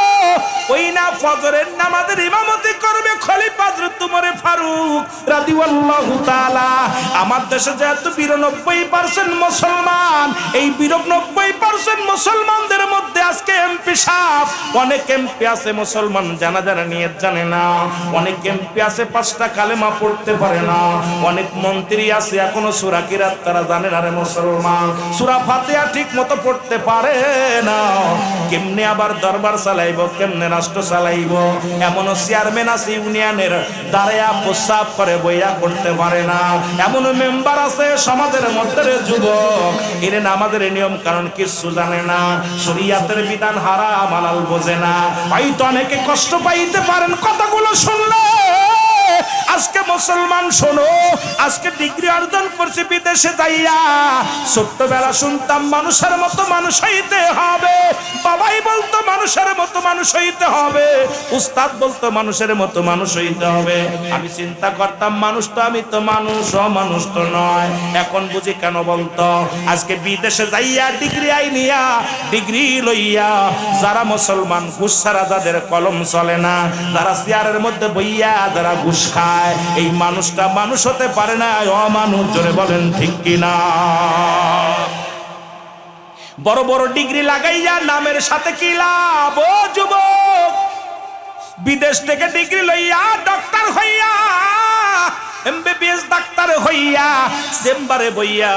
ওই না ফজরের নামাজের ইমামতি করবে খলিফা হযরত উমর ফারুক রাদিয়াল্লাহু তাআলা। আমার দেশে যেহেতু 92% মুসলমান, এই 92% মুসলমানদের মধ্যে আজকে এমপি সাহেব, অনেক এমপি আছে মুসলমান জানাজার নিয়ত জানে না, অনেক এমপি আছে 5টা কালেমা পড়তে পারে না, অনেক মন্ত্রী আছে এখনো সূরা কিরাত তারা জানে না রে মুসলমান, সূরা ফাতিহা ঠিক মতো পড়তে পারে না। কেমনে আবার দরবার চালাইব, কেমনে রাষ্ট্র চালাইব? এমনও চেয়ারম্যান আছে ইউনিয়নের, দাঁড়ায়া প্রস্রাব করে বইয়া করতে পারে না। এমনও মেম্বার আছে সমাজের মধ্যে যুবক, এর আমাদের নিয়ম কারণ কিছু জানে না, শরীয়তের বিধান হারাম হালাল বোঝে না। হয়তো অনেকে কষ্ট পাইতে পারেন কথাগুলো শুনলে। আজকে মুসলমান শোনো, আজকে ডিগ্রি অর্জন করছে বিদেশে যাইয়া, ছোট্টবেলা শুনতাম মানুষের মতো মানুষ হইতে হবে, বাবাই বলতো মানুষের মতো মানুষ হইতে হবে, উস্তাদ বলতো মানুষের মতো মানুষ হইতে হবে। আমি চিন্তা করতাম মানুষ তো আমি তো মানুষ, অমানুষ তো নয়। এখন বুঝি কেন বলতো? আজকে বিদেশে যাইয়া ডিগ্রি আইনিয়া, ডিগ্রি লইয়া যারা মুসলমান, ঘুষ ছাড়া যাদের কলম চলে না, যারা চেয়ারের মধ্যে বইয়া যারা ঘুষ খায়, এই মানুষটা মানুষ হতে পারে না, অমানুষ। জোরে বলেন ঠিক কিনা? বড় বড় ডিগ্রি লাগাইয়া নামের সাথে কি লাভ? ও যুবক, বিদেশ থেকে ডিগ্রি লইয়া ডক্টর হইয়া, এমবিবিএস ডাক্তার হইয়া চেম্বারে বইয়া,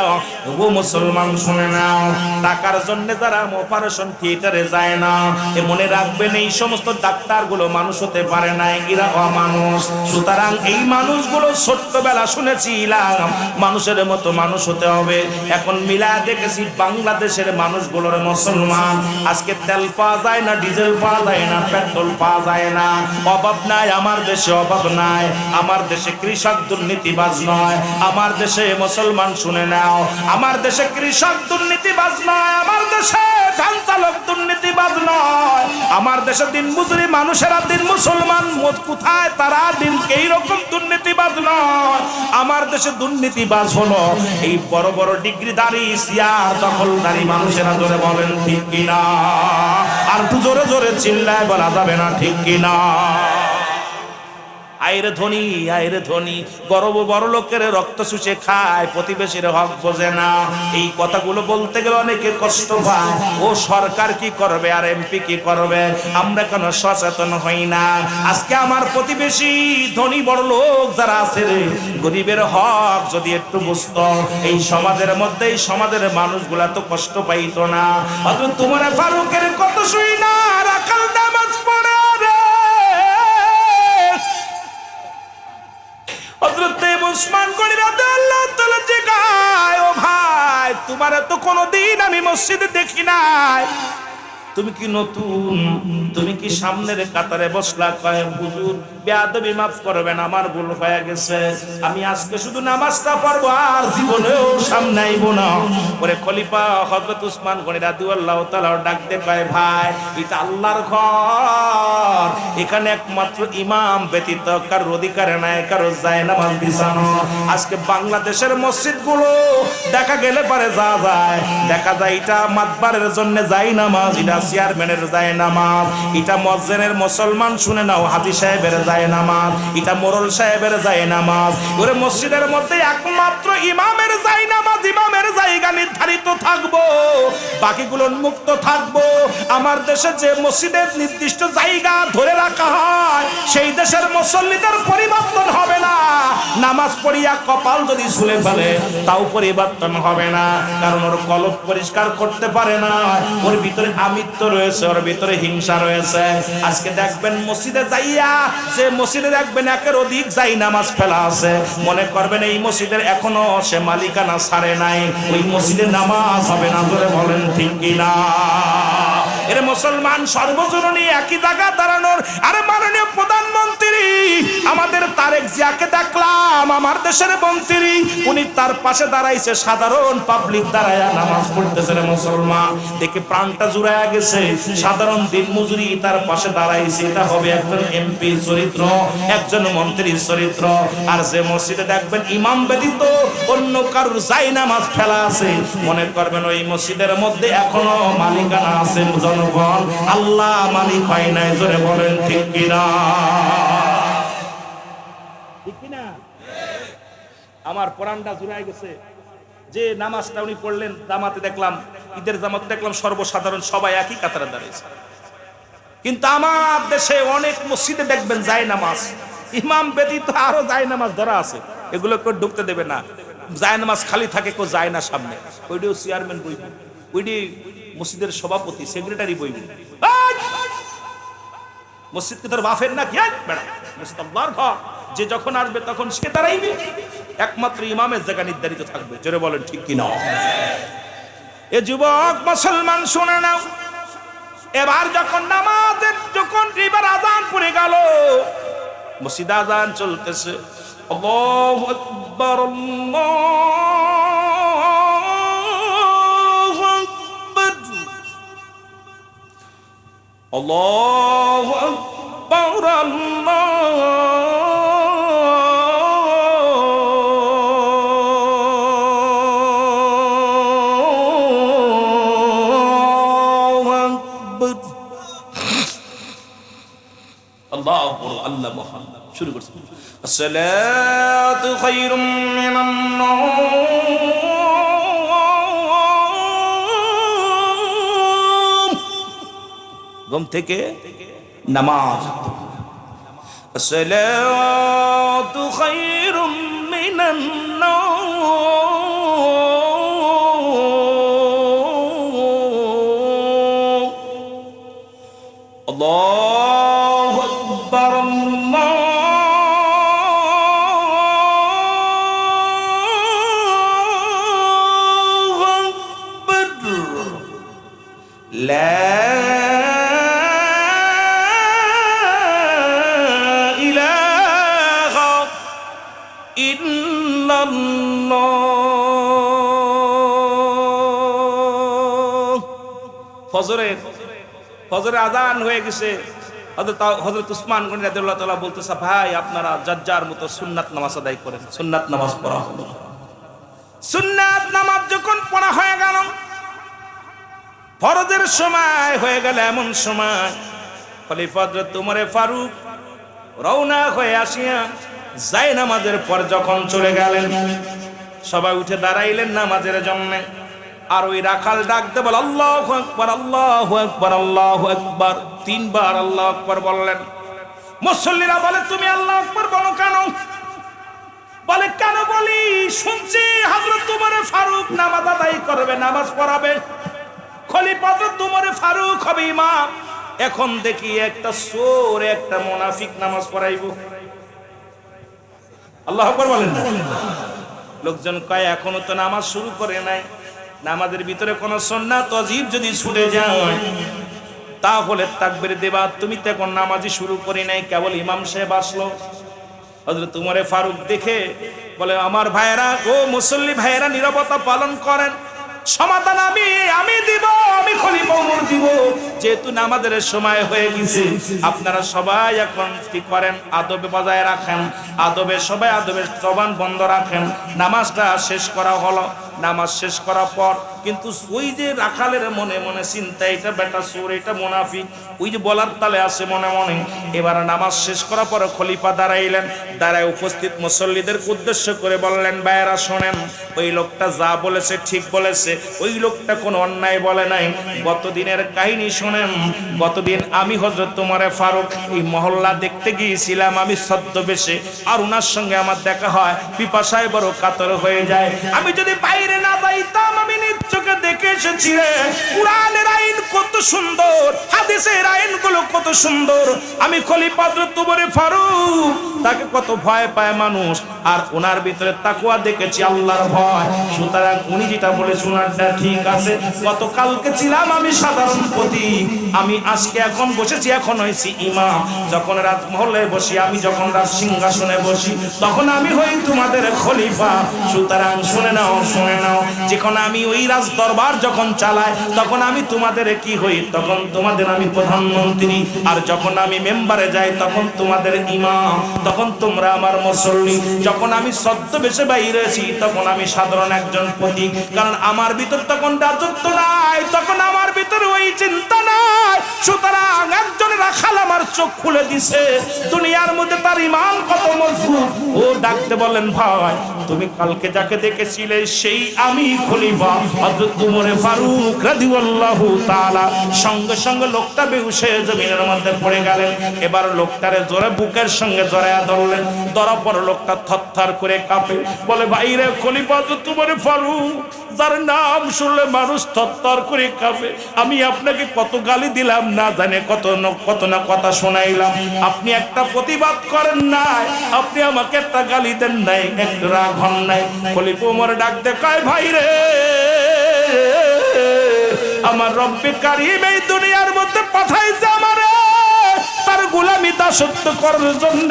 ও মুসলমান শুনে নাও, টাকার জন্য যারা অপারেশন থিয়েটারে যায় না, এ মনে রাখবেন এই সমস্ত ডাক্তারগুলো মানুষ হতে পারে না, এরা অমানুষ। সুতরাং এই মানুষগুলো ছোট্টবেলা শুনেছিলাম মানুষের মতো মানুষ হতে হবে। এখন মিলা দেখেছি বাংলাদেশের মানুষগুলোর মুসলমান, আজকে তেল পাওয়া যায় না, ডিজেল পাওয়া যায় না, পেট্রোল পাওয়া যায় না, অভাব নাই আমার দেশে, অভাব নাই আমার দেশে। কৃষক দুর্নীতিবাজ নয় আমার দেশে, মুসলমান শুনে নাও, আমার দেশে কৃষক দুর্নীতিবাজ নয়, আমার দেশে ধান চালক দুর্নীতিবাজ নয়, আমার দেশে দিন মজুরি মানুষেরা দিন, মুসলমান কোথায় তারা দিন এইরকম দুর্নীতিবাজ নয়। আমার দেশে দুর্নীতিবাজ হলো এই বড় বড় ডিগ্রিধারী চেয়ার দখলদারী মানুষেরা। জোরে বলেন ঠিক কিনা? আর একটু জোরে জোরে চিল্লায় বলা যাবে না ঠিক কিনা? আইরে ধনী, আইরে ধনী, বড় লোকের রক্ত শুষে খায়, প্রতিবেশীর হক বোঝে না। এই কথাগুলো বলতে গেলে অনেকে কষ্ট পায়। ও সরকার কি করবে আর এমপি কি করবে, আমরা কেন সচেতন হই না? আজকে আমার প্রতিবেশী ধনী বড় লোক যারা আছে রে, গরিবের হক যদি একটু বুঝতো, এই সমাজের মধ্যে এই সমাজের মানুষগুলা তো কষ্ট পাইতো না। অথচ তোমার ফারুকের কত শুই না রাখাল নামাজ পড়ে রে, হযরত উসমান গনি রাদিয়াল্লাহু তাআলা জিগায়, ও ভাই তোমার তো কোনোদিন আমি মসজিদে দেখি নাই, তুমি কি নতুন, তুমি কি সামনের কাতারে বসলা? কয় হুজুর বেয়াদবি মাফ করবেন, আমার ভুল হয়ে গেছে, আমি আজকে শুধু নামাজটা পড়বো আর জীবনেও সামনে আইব না। পরে খলিফা হযরত উসমান গনি রাদিয়াল্লাহু তাআলা ডাকতে কয়, ভাই এটা আল্লাহর ঘর, এখানে একমাত্র ইমাম ব্যতীত কারোর অধিকার নাই কারো যায় নামাজ বিছানো। আজকে বাংলাদেশের মসজিদগুলো দেখা গেলে পারে যা যায়, দেখা যায় এটা মাতবারের জন্য যায় নামাজ, এটা চেয়ারম্যানের যায় নামাজ, এটা মসজিদের মুসলমান শুনে নাও হাজী সাহেবের যায় নামাজ, এটা মোরল সাহেবের যায় নামাজ। ওরে মসজিদের মধ্যে একমাত্র ইমামের যায় নামাজ, ইমামের জায়গা নির্ধারিত থাকবো, বাকিগুলো মুক্ত থাকবো। আমার দেশে যে মসজিদের নির্দিষ্ট জায়গা ধরে রাখা হয়, সেই দেশের মুসল্লিদের পরিবর্তন হবে না। নামাজ পড়িয়া কপাল যদি ঝুলে ফেলে তাও পরিবর্তন হবে না, কারণ ওর কলব পরিষ্কার করতে পারে না, ওর ভিতরে আমিত্ব রয়েছে, ওর ভিতরে হিংসা রয়েছে। আজকে দেখবেন মসজিদে যাইয়া, যে মসজিদে দেখবেন একের অধিক যাই নামাজ ফেলা আছে, মনে করবেন এই মসজিদের এখনো সে মালিকানা ছাড়ে নাই, ওই মসজিদে নামাজ হবে না। ধরে বলেন ঠিক কিনা? এর মুসলমান সর্বজনীন একই জায়গা দাঁড়ানোর। আরে মাননীয় প্রধানমন্ত্রী আমাদের তারেক জিয়াকে দেখলাম, আমার দেশের মন্ত্রী, উনি তার পাশে দাঁড়াইছে, সাধারণ পাবলিক দাঁড়ায় নামাজ পড়তেছে। রে মুসলমান দেখে প্রাণটা জুড়াইয়া গেছে, সাধারণ দিন মজুরি তার পাশে দাঁড়াইছে, এটা হবে একজন এমপি চরিত্র, একজন মন্ত্রীর চরিত্র। আর যে মসজিদে দেখবেন ইমাম ব্যতীত অন্য কারোর যাই নামাজ ফেলা আছে, মনে করবেন ওই মসজিদের মধ্যে এখনো মালিকানা আছে, জনগণ, আল্লাহ মালিক হয় নাই। জোরে বলেন ঠিক কিনা? ঠিক কিনা? আমার প্রাণটা জুড়াই গেছে। যে নামাজটা উনি পড়লেন জামাতে দেখলাম, ঈদের জামাতে দেখলাম সর্বসাধারণ সবাই একই কাতারে দাঁড়িয়েছে। কিন্তু আমার দেশে অনেক মসজিদে দেখবেন যায় নামাজ ইমাম ব্যতীত আরো যায় নামাজ ধরা আছে, এগুলো কেউ ঢুকতে দেবে না। যায় নামাজ খালি থাকে, কেউ যায় না সামনে, ওইটিও চেয়ারম্যান বইবে, ওইটি মসজিদের সভাপতি সেক্রেটারি বইবে। মসজিদ কি তোর বাফের না? কি মসজিদ আল্লাহর ঘর, যে যখন আসবে তখন সে দাঁড়াইবে, একমাত্র ইমামের জায়গা নির্ধারিত থাকবে। জোরে বলেন ঠিক কিনা? এ যুবক মুসলমান শুনে নাও, এবার যখন নামাজের যখন এবার আযান পড়ে গেল, মসজিদে আযান চলতেছে, আল্লাহু আকবার আল্লাহু আকবার আল্লাহু আকবার আল্লাহ মুহাম্মদ শুরু করছে, আসসালাতু খায়রুম মিনান নাওম, ঘুম থেকে নামাজ, আসসালাতু খায়রুম মিনান নাওম, আল্লাহু আকবার আল্লাহু আকবার, লা ইলাহা ইল্লাল্লাহ। ফজরে আযান হয়ে গেছে। হযরত উসমান গনি রাদিয়াল্লাহু তাআলা বলতেছে, ভাই আপনারা যার মতো সুন্নাত নামাজ আদায় করেন। সুন্নাত নামাজ পড়া হলো। সুন্নাত নামাজ যখন পড়া হয়ে গেল, ফরজের সময় হয়ে গেল, এমন সময় খলিফা হযরত উমর ফারুক রওনা হয়ে আসিয়া যাই নামাজের পর যখন চলে গেলেন, সবাই উঠে দাঁড়াইলেন নামাজের জন্য। আর ওই রাখাল ডাকতে বল আল্লাহু আকবার, আল্লাহু আকবার, আল্লাহু আকবার, 3 বার আল্লাহু আকবার বললেন। মুসল্লিরা বলে তুমি আল্লাহু আকবার বলো কেন? বলে কেন বলি, শুনছি হযরত ওমর ফারুক নামাজ আদায় করবে, নামাজ পড়াবে, খলিফা হযরত ওমর ফারুক হবে ইমাম। এখন দেখি একটা চোর একটা মুনাফিক নামাজ পড়াইবো। আল্লাহু আকবার বলেন না। লোকজন কয় এখনো তো নামাজ শুরু করে নাই, নামাজের ভিতরে কোন সুন্নাত ওয়াজিব যদি ছুটে যায় তাহলে তাকবীর দেবা, তুমি তো এখন নামাজই শুরু করি নাই, কেবল ইমাম সাহেব আসলো। হযরত ওমর ফারুক দেখে বলে আমার ভাইয়েরা, ও মুসল্লি ভাইয়েরা নীরবতা পালন করেন, সমাধান আমি দিব, আমি খলিফা ওমর দিব। যেহেতু নামাজের সময় হয়ে গেছে, আপনারা সবাই এখন কি করেন, আদবে বজায় রাখেন, আদবে সবাই আদবের জবান বন্ধ রাখেন। নামাজটা শেষ করা হলো। নামাজ শেষ করার পর কিন্তু ওই যে রাখালের মনে মনে চিন্তা, এটা বেটা চোর, এটা মুনাফিক, ওই যে বলার তালে আছে মনে মনে। এবার নামাজ শেষ করার পর খলিফা দাঁড়াইলেন, দাঁড়ায় উপস্থিত মুসল্লিদেরকে উদ্দেশ্য করে বললেন, ভাইয়েরা শোনেন, ওই লোকটা যা বলেছে ঠিক বলেছে, ওই লোকটা কোনো অন্যায় বলে নাই। গতদিনের কাহিনী শোনেন, গতদিন আমি হযরত ওমর ফারুক এই মহল্লা দেখতে গিয়েছিলাম, আমি ছদ্মবেশে, আর ওনার সঙ্গে আমার দেখা হয়, পিপাসায় বড় কাতর হয়ে যায়। আমি যদি বাইরে না যাইতাম, আমি নিজ চোখে দেখে এসেছি কুরআনের আইন কত সুন্দর, হাদিসের আইনগুলো কত সুন্দর। আমি খলিফা হযরত ওমর ফারুক, তাকে কত ভয় পায় মানুষ, আর ওনার ভিতরে তাকওয়া দেখেছি, আল্লাহর ভয়। সুতরাং উনি যেটা বলে শোনাটা ঠিক আছে। গতকালকে ছিলাম আমি সাধারণ পতি, আমি আজকে এখন বসেছি, এখন হয়েছি ইমাম। যখন রাজমহলে বসি, আমি যখন রাজ সিংহাসনে বসি, তখন আমি হই তোমাদের খলিফা। সুতরাং শুনে নাও, শুনে নাও, যখন আমি ওই রাজ দরবার যখন চালাই, তখন আমি তোমাদের কি হই, তখন তোমাদের আমি প্রধানমন্ত্রী। আর যখন আমি মেম্বারে যাই, তখন তোমাদের ইমাম, তখন তোমরা আমার মুসল্লি। যখন আমি ছদ্মবেশে বাইরে আছি, তখন আমি সাধারণ একজন পতি। কারণ আমার ভিতর তখন রাজত্ব নাই, তখন আমার ভিতরে ওই চিন্তা নাই। সুতরাং একজন রাখাল আমার চোখ খুলে দিছে, দুনিয়ার মধ্যে তার ইমান কত মজবুত। ও ডাকতে বলেন, ভাই তুমি কালকে যাকে দেখেছিলে সেই আমি খলিফা হযরত ওমর ফারুক রাদিয়াল্লাহু তাআলা। সঙ্গে সঙ্গে লোকটা বেহুশ হয়ে জমিনের মধ্যে পড়ে গেলেন। এবার লোকটারে জোরে বুকের সঙ্গে জড়ায়া ধরলেন, ধরার পর লোকটা থরথর করে কাঁপে, বলে ভাইরে খলিফা হযরত ওমর ফারুক, যার নাম শুনলে মানুষ থরথর করে কাঁপে, আমি আপনাকে কত গালি দিলাম না জানে, কত না কথা শোনাইলাম, আপনি একটা প্রতিবাদ করেন নাই, আপনি আমাকে একটা গালি দেন নাই, একটু রাগ হন নাই। খলিফা ওমর ডাক দেখায়, ভাই রে, আমার রব্বে কারীম এই দুনিয়ার মধ্যে পাঠাইছে আমারে তার গোলামি দাসত্ব করার জন্য।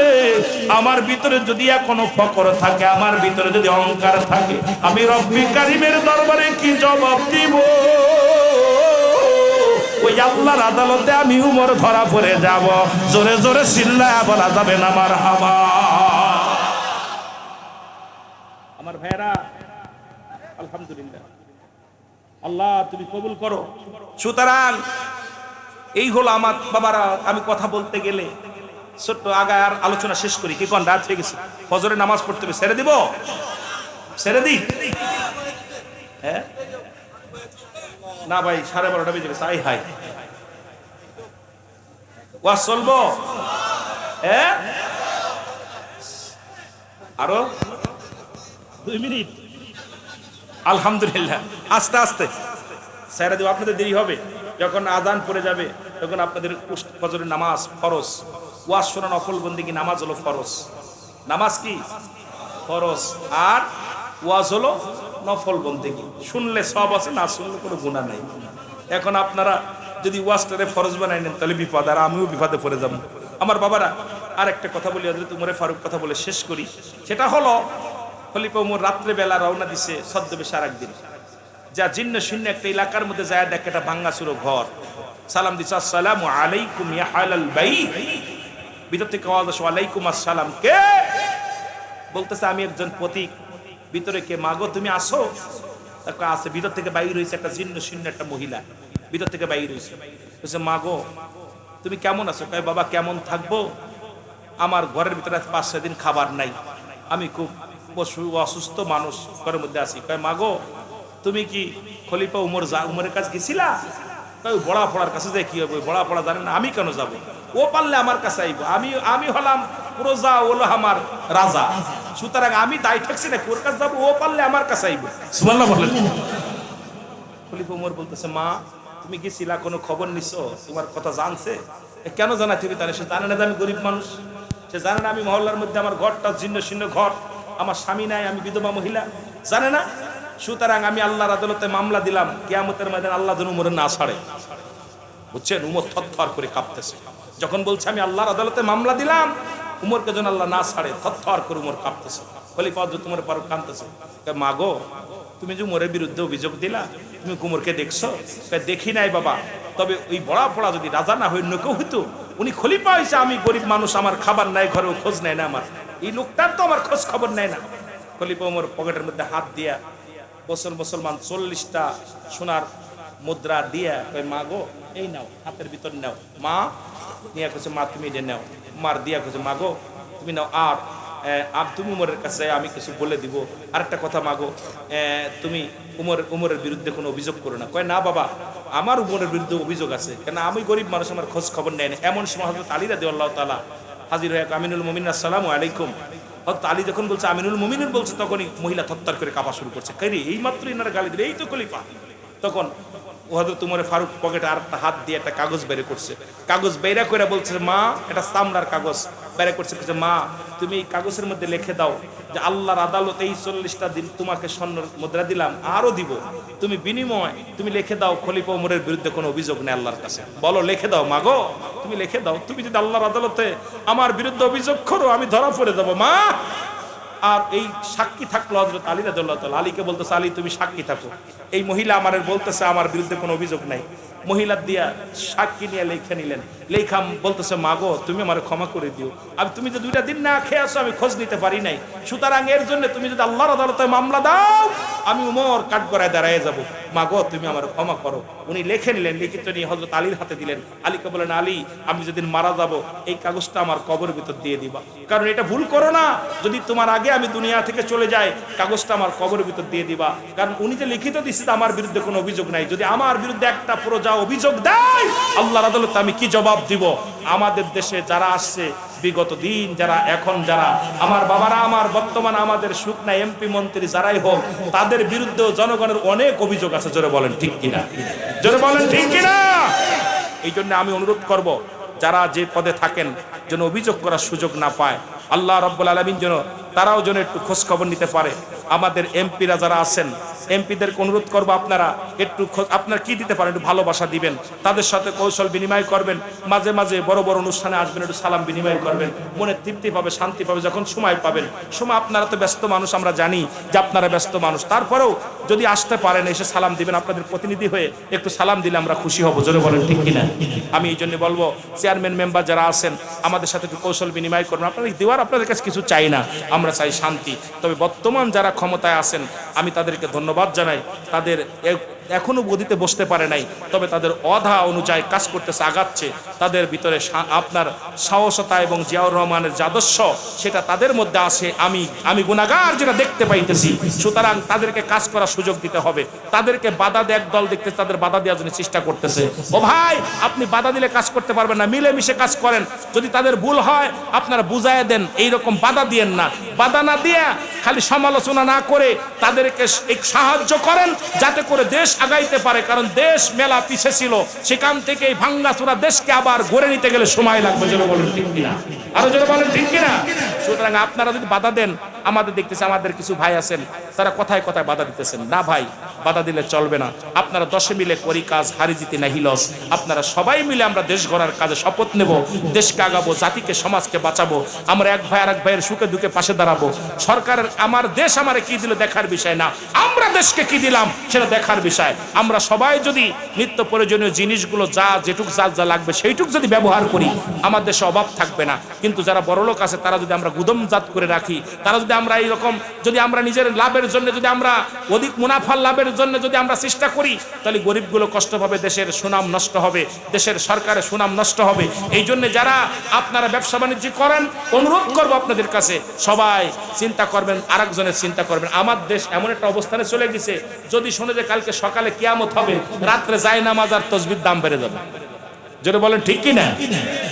আমার ভিতরে যদি এখনো ফকর থাকে, আমার ভিতরে যদি অহংকার থাকে, আমি রব্বে কারীমের দরবারে কি জবাব দিব? ওই আল্লাহর আদালতে আমি উমর ধরা পড়ে যাব। জোরে জোরে চিল্লায়া বলা যাবে না মারহাবা। আমার ভাইরা, আলহামদুলিল্লাহ, আল্লাহ তুমি কবুল করো। সুতরাং এই হলো আমার বাবারা, আমি কথা বলতে গেলে ছোট্ট আগায় আর আলোচনা শেষ করি। কি কোন রাত হয়ে গেছে, ফজরের নামাজ পড়তে হবে, ছেড়ে দিব, ছেড়ে দিই? হ্যাঁ না ভাই, 12:30 বেজে গেছে। আই হাই, ওয়াজ চলবো? হ্যাঁ আরো 2 মিনিট। আলহামদুলিল্লাহ, আস্তে আস্তে ছেড়ে দিব, আপনাদের দেরি হবে। যখন আজান পড়ে যাবে তখন আপনাদের ফজরের নামাজ ফরজ, ওয়াজ শোনা নফল বন্দেগী, নামাজ হলো ফরজ, নামাজ কি ফরজ, আর ওয়াজ হলো নফল বন্দেগী। শুনলে সব আছে, না শুনলে কোনো গুনাহ নাই। এখন আপনারা যদি ওয়াজটারে ফরজ বানাই নেন তাহলে বিপদ, আর আমিও বিপদে পড়ে যাব। আমার বাবারা, আর একটা কথা বলি, হযরত ওমর ফারুক কথা বলে শেষ করি। সেটা হলো খলিফা ওমর রাত্রে বেলা রওনা দিছে ছদ্মবেশে। আরেকদিন যা জিন্ন শূন্য একটা এলাকার মধ্যে যায়, দেখে একটা ভাঙ্গাচুরো ঘর। সালাম দিছে, আসসালামু আলাইকুম ইয়া আহলাল বাইত। ভিতর থেকে আওয়াজ আসে, ওয়ালাইকুম আসসালাম। কে? বলতেছে আমি একজন পথিক। ভিতরে কে? মাগো তুমি আসো? তাকে আসে। ভিতর থেকে বাইর হইছে একটা জিন্ন শূন্য একটা মহিলা, ভিতর থেকে বাইর হইছে। বলছে, মাগো তুমি কেমন আছো? কয়, বাবা কেমন থাকবো, আমার ঘরের ভিতরে 5-6 দিন খাবার নাই, আমি খুব অসুস্থ মানুষ, ঘরের মধ্যে আছি। কয় মাগো তুমি কি খলিফা উমরের কাছে গেছিলা? কয় বড়া পড়ার কাছে যাই কি হবে, বড়া পড়া জানেন না, আমি কেন যাব? ও পারলে আমার কাছে আইব, আমি হলাম প্রজা, ওলো আমার রাজা, সুতরাং আমি দায় থাকছি না, ওর কাছে যাবো, ও পারলে আমার কাছে আইব। সুবহানাল্লাহ বলেন। খলিফা উমর বলতেছে মা তুমি গেছিলা, কোনো খবর নিছো? তোমার কথা জানছে? কেন জানা তুমি? তাহলে সে জানে না যে আমি গরিব মানুষ, সে জানে না আমি মহল্লার মধ্যে আমার ঘরটা জীর্ণ শীর্ণ ঘর, আমার স্বামী নাই, আমি বিধবা মহিলা, জানে না। সুতরাং আমি আল্লাহর আদালতে মামলা দিলাম, কিয়ামতের ময়দানে আল্লাহ যেন উমরের না ছাড়ে। বুঝছেন? উমর থরথর করে কাঁপতেছে যখন বলছে আমি আল্লাহর আদালতে মামলা দিলাম, উমরকে যেন আল্লাহ না ছাড়ে, থরথর করে উমর কাঁপতেছে। খলিফা হযরত উমর ফারুক কাঁদতেছে। মা গো তুমি যে উমরের বিরুদ্ধে অভিযোগ দিলা, তুমি উমরকে দেখছো? দেখি নাই বাবা, তবে ওই বড়া পড়া যদি রাজা না হই, অন্য কেউ হইতো। উনি খলিফা হয়েছে, আমি গরিব মানুষ, আমার খাবার নাই, ঘরেও খোঁজ নেয় না, আমার এই লোকটার তো আমার খোঁজ খবর নেয় না। খলিফা উমর পকেটের মধ্যে হাত দিয়া মুসলমান 40টা সোনার মুদ্রা দিয়া কয় মা গো এই নাও, হাতের ভিতর নাও। মা নিয়ে কইছে মা তুমি এটা নাও। মার দিয়া কইছে মা গো তুমি নাও। আর তুমি উমরের কাছে আমি কিছু বলে দিব। আরেকটা কথা মাগো, তুমি উমরের বিরুদ্ধে কোনো অভিযোগ করো না। কয় না বাবা, আমার উমরের বিরুদ্ধে অভিযোগ আছে, কেন আমি গরিব মানুষ, আমার খোঁজ খবর নেয় না। এমন সময় হযরত আলী রাদিয়াল্লাহু তাআলা হাজির হয়ে আমিনুল মুমিনিন আসসালামু আলাইকুম। হযরত আলী যখন বলছে আমিনুল মুমিনিন বলছে, তখনই মহিলা থরথর করে কাঁপা শুরু করছে। কেরে এই মাত্র ইনার গালি দিলে, এই তো খলিফা। তখন হযরত উমর ফারুক পকেটে আরেকটা হাত দিয়ে একটা কাগজ বের করছে। কাগজ বের করে বলছে মা, এটা চামড়ার কাগজ বের করছে। মা তুমি এই কাগজের মধ্যে লিখে দাও যে আল্লাহর আদালতে এই 40টা দিন তোমাকে স্বর্ণ মুদ্রা দিলাম, আরো দিব, তুমি বিনিময় তুমি লিখে দাও খলিফা উমরের বিরুদ্ধে কোনো অভিযোগ নেই আল্লাহর কাছে। বলো লিখে দাও মা গো, তুমি লিখে দাও, তুমি যদি আল্লাহর আদালতে আমার বিরুদ্ধে অভিযোগ করো আমি ধরা পড়ে যাবো মা। আর এই সাক্ষী থাকলো হযরত আলী রাদিয়াল্লাহু তাআলা। আলীকে বলতেছে আলী তুমি সাক্ষী থাকো, এই মহিলা আমারে বলতেছে আমার বিরুদ্ধে কোনো অভিযোগ নাই। মহিলা দিয়া সাক্ষী নিয়ে লেখা নিলেন। লেখাম বলতেছে মা গো তুমি আমারে ক্ষমা করে দিও, আমি তুমি যে 2টা দিন না খেয়ে আসো, আমি খোঁজ নিতে পারি নাই, সুতরাং এর জন্য তুমি যদি আল্লাহর আদালতে মামলা দাও, আমি উমর কাঠগড়ায় দাঁড়ায় যাব, মা গো তুমি আমার ক্ষমা করো। উনি লিখে নিলেন, লিখিত নিয়ে হযরত আলীর হাতে দিলেন। আলীকে বলেন আলী আমি যেদিন মারা যাব, এই কাগজটা আমার কবরের ভিতর দিয়ে দিবা, কারণ এটা ভুল করো না, যদি তোমার আগে আমি দুনিয়া থেকে চলে যাই, কাগজটা আমার কবরের ভিতর দিয়ে দিবা, কারণ উনি যে লিখিত দিচ্ছে আমার বিরুদ্ধে কোনো অভিযোগ নাই, যদি আমার বিরুদ্ধে একটা প্রজা অভিযোগ দেয় আল্লাহর আদালতে আমি কি জবাব দিব? আমাদের দেশে যারা আসছে বিগত দিন, যারা এখন, যারা আমার বাবারা, আমার বর্তমান আমাদের সুখ না এমপি মন্ত্রী যারাই হোক, তাদের বিরুদ্ধে জনগণের অনেক অভিযোগ আছে। জোরে বলেন ঠিক কিনা? জোরে বলেন ঠিক কিনা? এই জন্য আমি অনুরোধ করব যারা যে পদে থাকেন যেন অভিযোগ করার সুযোগ না পায়। আল্লাহ রাব্বুল আলামিন যেন তারাও যেন একটু খোঁজ খবর নিতে পারে। আমাদের এমপিরা যারা আছেন, এমপিদেরকে অনুরোধ করবো আপনারা একটু আপনার কি দিতে পারেন, একটু ভালোবাসা দিবেন, তাদের সাথে কৌশল বিনিময় করবেন, মাঝে মাঝে বড় বড় অনুষ্ঠানে আসবেন, একটু সালাম বিনিময় করবেন, মনে তৃপ্তি পাবে, শান্তি পাবে। যখন সময় পাবেন, সময় আপনারা তো ব্যস্ত মানুষ, আমরা জানি যে আপনারা ব্যস্ত মানুষ, তারপরেও যদি আসতে পারেন এসে সালাম দিবেন, আপনাদের প্রতিনিধি হয়ে একটু সালাম দিলে আমরা খুশি হব। জোরে বলেন ঠিক কিনা? আমি এই জন্য বলবো চেয়ারম্যান মেম্বার যারা আছেন আমাদের সাথে একটু কৌশল বিনিময় করবেন। আপনারা দেওয়ার আপনাদের কাছে কিছু চাই না, আমরা চাই শান্তি। তবে বর্তমান যারা ক্ষমতায় আছেন আমি তাদেরকে ধন্যবাদ জানাই, তাদের এখনো গদিতে বসতে পারে নাই, তবে তাদের অধা অনুযায়ী কাজ করতেছে, আগাচ্ছে, তাদের ভিতরে আপনার সাহসতা এবং জিয়াউর রহমানের যে আদর্শ সেটা তাদের মধ্যে আছে। আমি গুনাহগার যেটা দেখতে পাইতেছি, সুতরাং তাদেরকে কাজ করার সুযোগ দিতে হবে। তাদেরকে বাধা দেয় একদল দেখতে, তাদের বাধা দেওয়ার জন্য চেষ্টা করতেছে। ও ভাই আপনি বাধা দিলে কাজ করতে পারবেন না, মিলেমিশে কাজ করেন। যদি তাদের ভুল হয় আপনারা বুঝাইয়া দেন, এইরকম বাধা দিয়েন না। বাধা না দিয়ে খালি সমালোচনা না করে তাদেরকে সাহায্য করেন, যাতে করে দেশ আগাইতে পারে। কারণ দেশ মেলা পিছে ছিল, সেখান থেকে এই ভাঙ্গাচোরা দেশকে আবার গড়ে নিতে গেলে সময় লাগবে। জোরে বলেন ঠিক কিনা? আরো জোরে বলেন ঠিক কিনা? সুতরাং আপনারা যদি বাধা দেন, আমাদের দেখতেছে আমাদের কিছু ভাই আছেন তারা কথায় কথায় বাধা দিতেছেন না। ভাই বাধা দিলে চলবে না। আপনারা 10 মিলে করি কাজ, হারি জিতে নাহি লস। আপনারা সবাই মিলে আমরা দেশ গড়ার কাজে শপথ নেব, দেশকে আগাবো, জাতিকে সমাজকে বাঁচাবো। আমরা এক ভাই আর এক ভাইয়ের সুখে দুঃখে পাশে দাঁড়াবো। সরকারের আমার দেশ আমারে কি দিল দেখার বিষয় না, আমরা দেশকে কি দিলাম সেটা দেখার বিষয়। আমরা সবাই যদি নিত্য প্রয়োজনীয় জিনিসগুলো যা যেটুক যা লাগবে সেইটুক যদি ব্যবহার করি, আমার দেশে অভাব থাকবে না। কিন্তু যারা বড়লোক আছে তারা যদি আমরা গুদমজাত করে রাখি, তারা যদি আমরা এইরকম যদি আমরা নিজের লাভের জন্য যদি আমরা অধিক মুনাফার লাভের জন্য যদি আমরা চেষ্টা করি তাহলে গরিবগুলো কষ্ট পাবে, দেশের সুনাম নষ্ট হবে, দেশের সরকারের সুনাম নষ্ট হবে। এই জন্য যারা আপনারা ব্যবসা বাণিজ্য করেন, অনুরোধ করবো আপনাদের কাছে, সবাই চিন্তা করবেন, আরেকজনের চিন্তা করবেন। আমার দেশ এমন একটা অবস্থানে চলে গেছে, যদি শুনে যে কালকে সকালে কিয়ামত হবে, রাত্রে যায় নামাজ আর তসবির দাম বেড়ে যাবে। যেটা বলেন ঠিক কি না?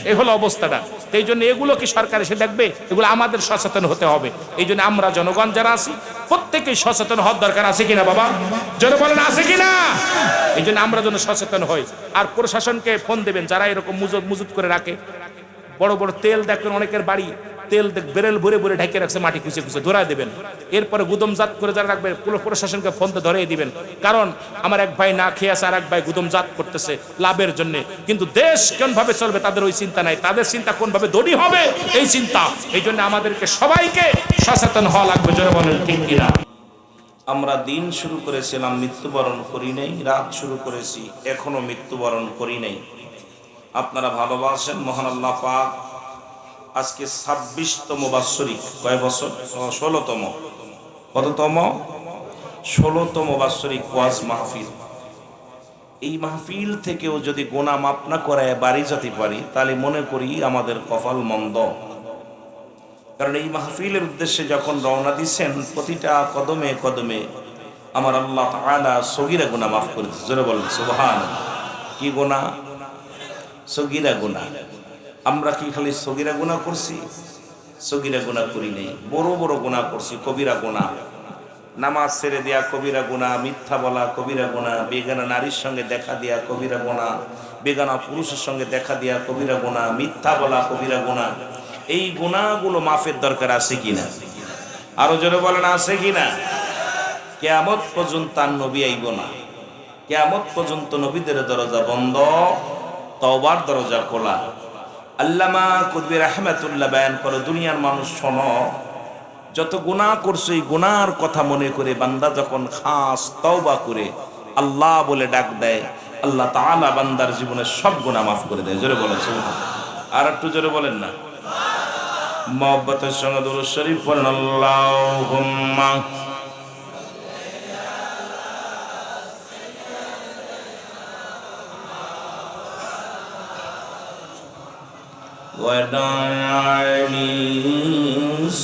এই হলো অবস্থাটা। এই জন্য এগুলো কি সরকার এসে দেখবে? এগুলো আমাদের সচেতন হতে হবে। এই জন্য আমরা জনগণ যারা আছি প্রত্যেকেই সচেতন হওয়ার দরকার আছে কিনা বাবা? যেটা বলেন আছে কিনা? এই জন্য আমরা যেন সচেতন হই। আর প্রশাসনকে ফোন দেবেন যারা এরকম মজুত করে রাখে। বড় বড় তেল দেখবেন অনেকের বাড়ি তেল বেরেল ভরে ভরে ঢেকে রাখছে, মাটি খুঁজে খুঁজে ধরায় দেবেন। এরপরে গুদমজাত করে যারা রাখবে প্রশাসনকে ফোনতে ধরিয়ে দিবেন। কারণ আমার এক ভাই না খেয়ে আছে, আর এক ভাই গুদমজাত করতেছে লাভের জন্য, কিন্তু দেশ কোনভাবে চলবে তাদের ওই চিন্তা নাই। তাদের চিন্তা কোনভাবে ধনী হবে এই চিন্তা। এই জন্য আমাদেরকে সবাইকে সচেতন হওয়া লাগবে। জোরে বলেন ঠিক কিনা? আমরা দিন শুরু করেছিলাম, মৃত্যুবরণ করি নাই। রাত শুরু করেছি, এখনো মৃত্যুবরণ করি নাই। আপনারা ভালোবাসেন মহান আল্লাহ পাক আজকে 26তম বাৎসরিক, কয় বছর? 16তম। কততম? 16তম বাৎসরিক ওয়াজ মাহফিল। এই মাহফিল থেকেও যদি গোনা মাপ না করে বাড়ি যেতে পারি, তাহলে মনে করি আমাদের কপাল মন্দ। কারণ এই মাহফিলের উদ্দেশ্যে যখন রওনা দিচ্ছেন, প্রতিটা কদমে কদমে আমার আল্লাহ তাআলা সগীরা গুনাহ মাফ করে দিয়েছে। জোরে বলেন সুবহানাল্লাহ। কি গুনাহ? সগীরা গুনাহ। আমরা কি খালি সগীরা গুনাহ করছি? সগীরা গুনাহ করি নাই, বড় বড় গুনাহ করছি, কবিরা গুনাহ। নামাজ ছেড়ে দেয়া কবিরা গুনাহ, মিথ্যা বলা কবিরা গুনাহ, বেগানা নারীর সঙ্গে দেখা দেয়া কবিরা গুনাহ, বেগানা পুরুষের সঙ্গে দেখা দেয়া কবিরা গুনাহ, মিথ্যা বলা কবিরা গুনাহ। এই গুনাহগুলো মাফের দরকার আছে কিনা? আরো জোরে বলেন আছে কিনা? কিয়ামত পর্যন্ত আর নবী আইব না। কিয়ামত পর্যন্ত নবীদের দরজা বন্ধ, তওবার দরজা খোলা। আল্লামা কুতবী রাহমাতুল্লাহ বয়ান করে, দুনিয়ার মানুষ শোনো, যত গুনাহ করছো এই গুনাহর কথা মনে করে বান্দা যখন খাস তওবা করে আল্লাহ বলে ডাক দেয়, আল্লাহ তাআলা বান্দার জীবনের সব গুনাহ মাফ করে দেয়। জোরে বলেন সুবহানাল্লাহ। আর একটু জোরে বলেন না। মহব্বতের সঙ্গে দুরূদ শরীফ পড়েন। আল্লাহুম্মা ওয়াদানি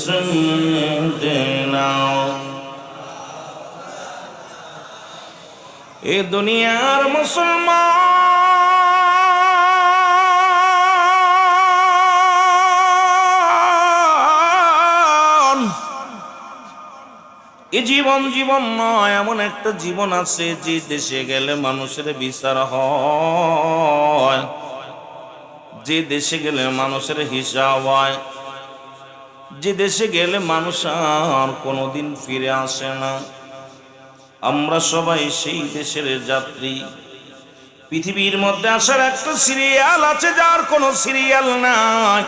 সুন্নাতিনা। এ দুনিয়ার মুসলমান, এ জীবন জীবন নয়, এমন একটা জীবন আছে যে দেশে গেলে মানুষের বিচার হয়, যে দেশে গেলে মানুষের হিসাব হয়, যে দেশে গেলে মানুষ আর কোনোদিন ফিরে আসে না। আমরা সবাই সেই দেশের যাত্রী। পৃথিবীর মধ্যে আসার একটা সিরিয়াল আছে, যার কোনো সিরিয়াল নাই।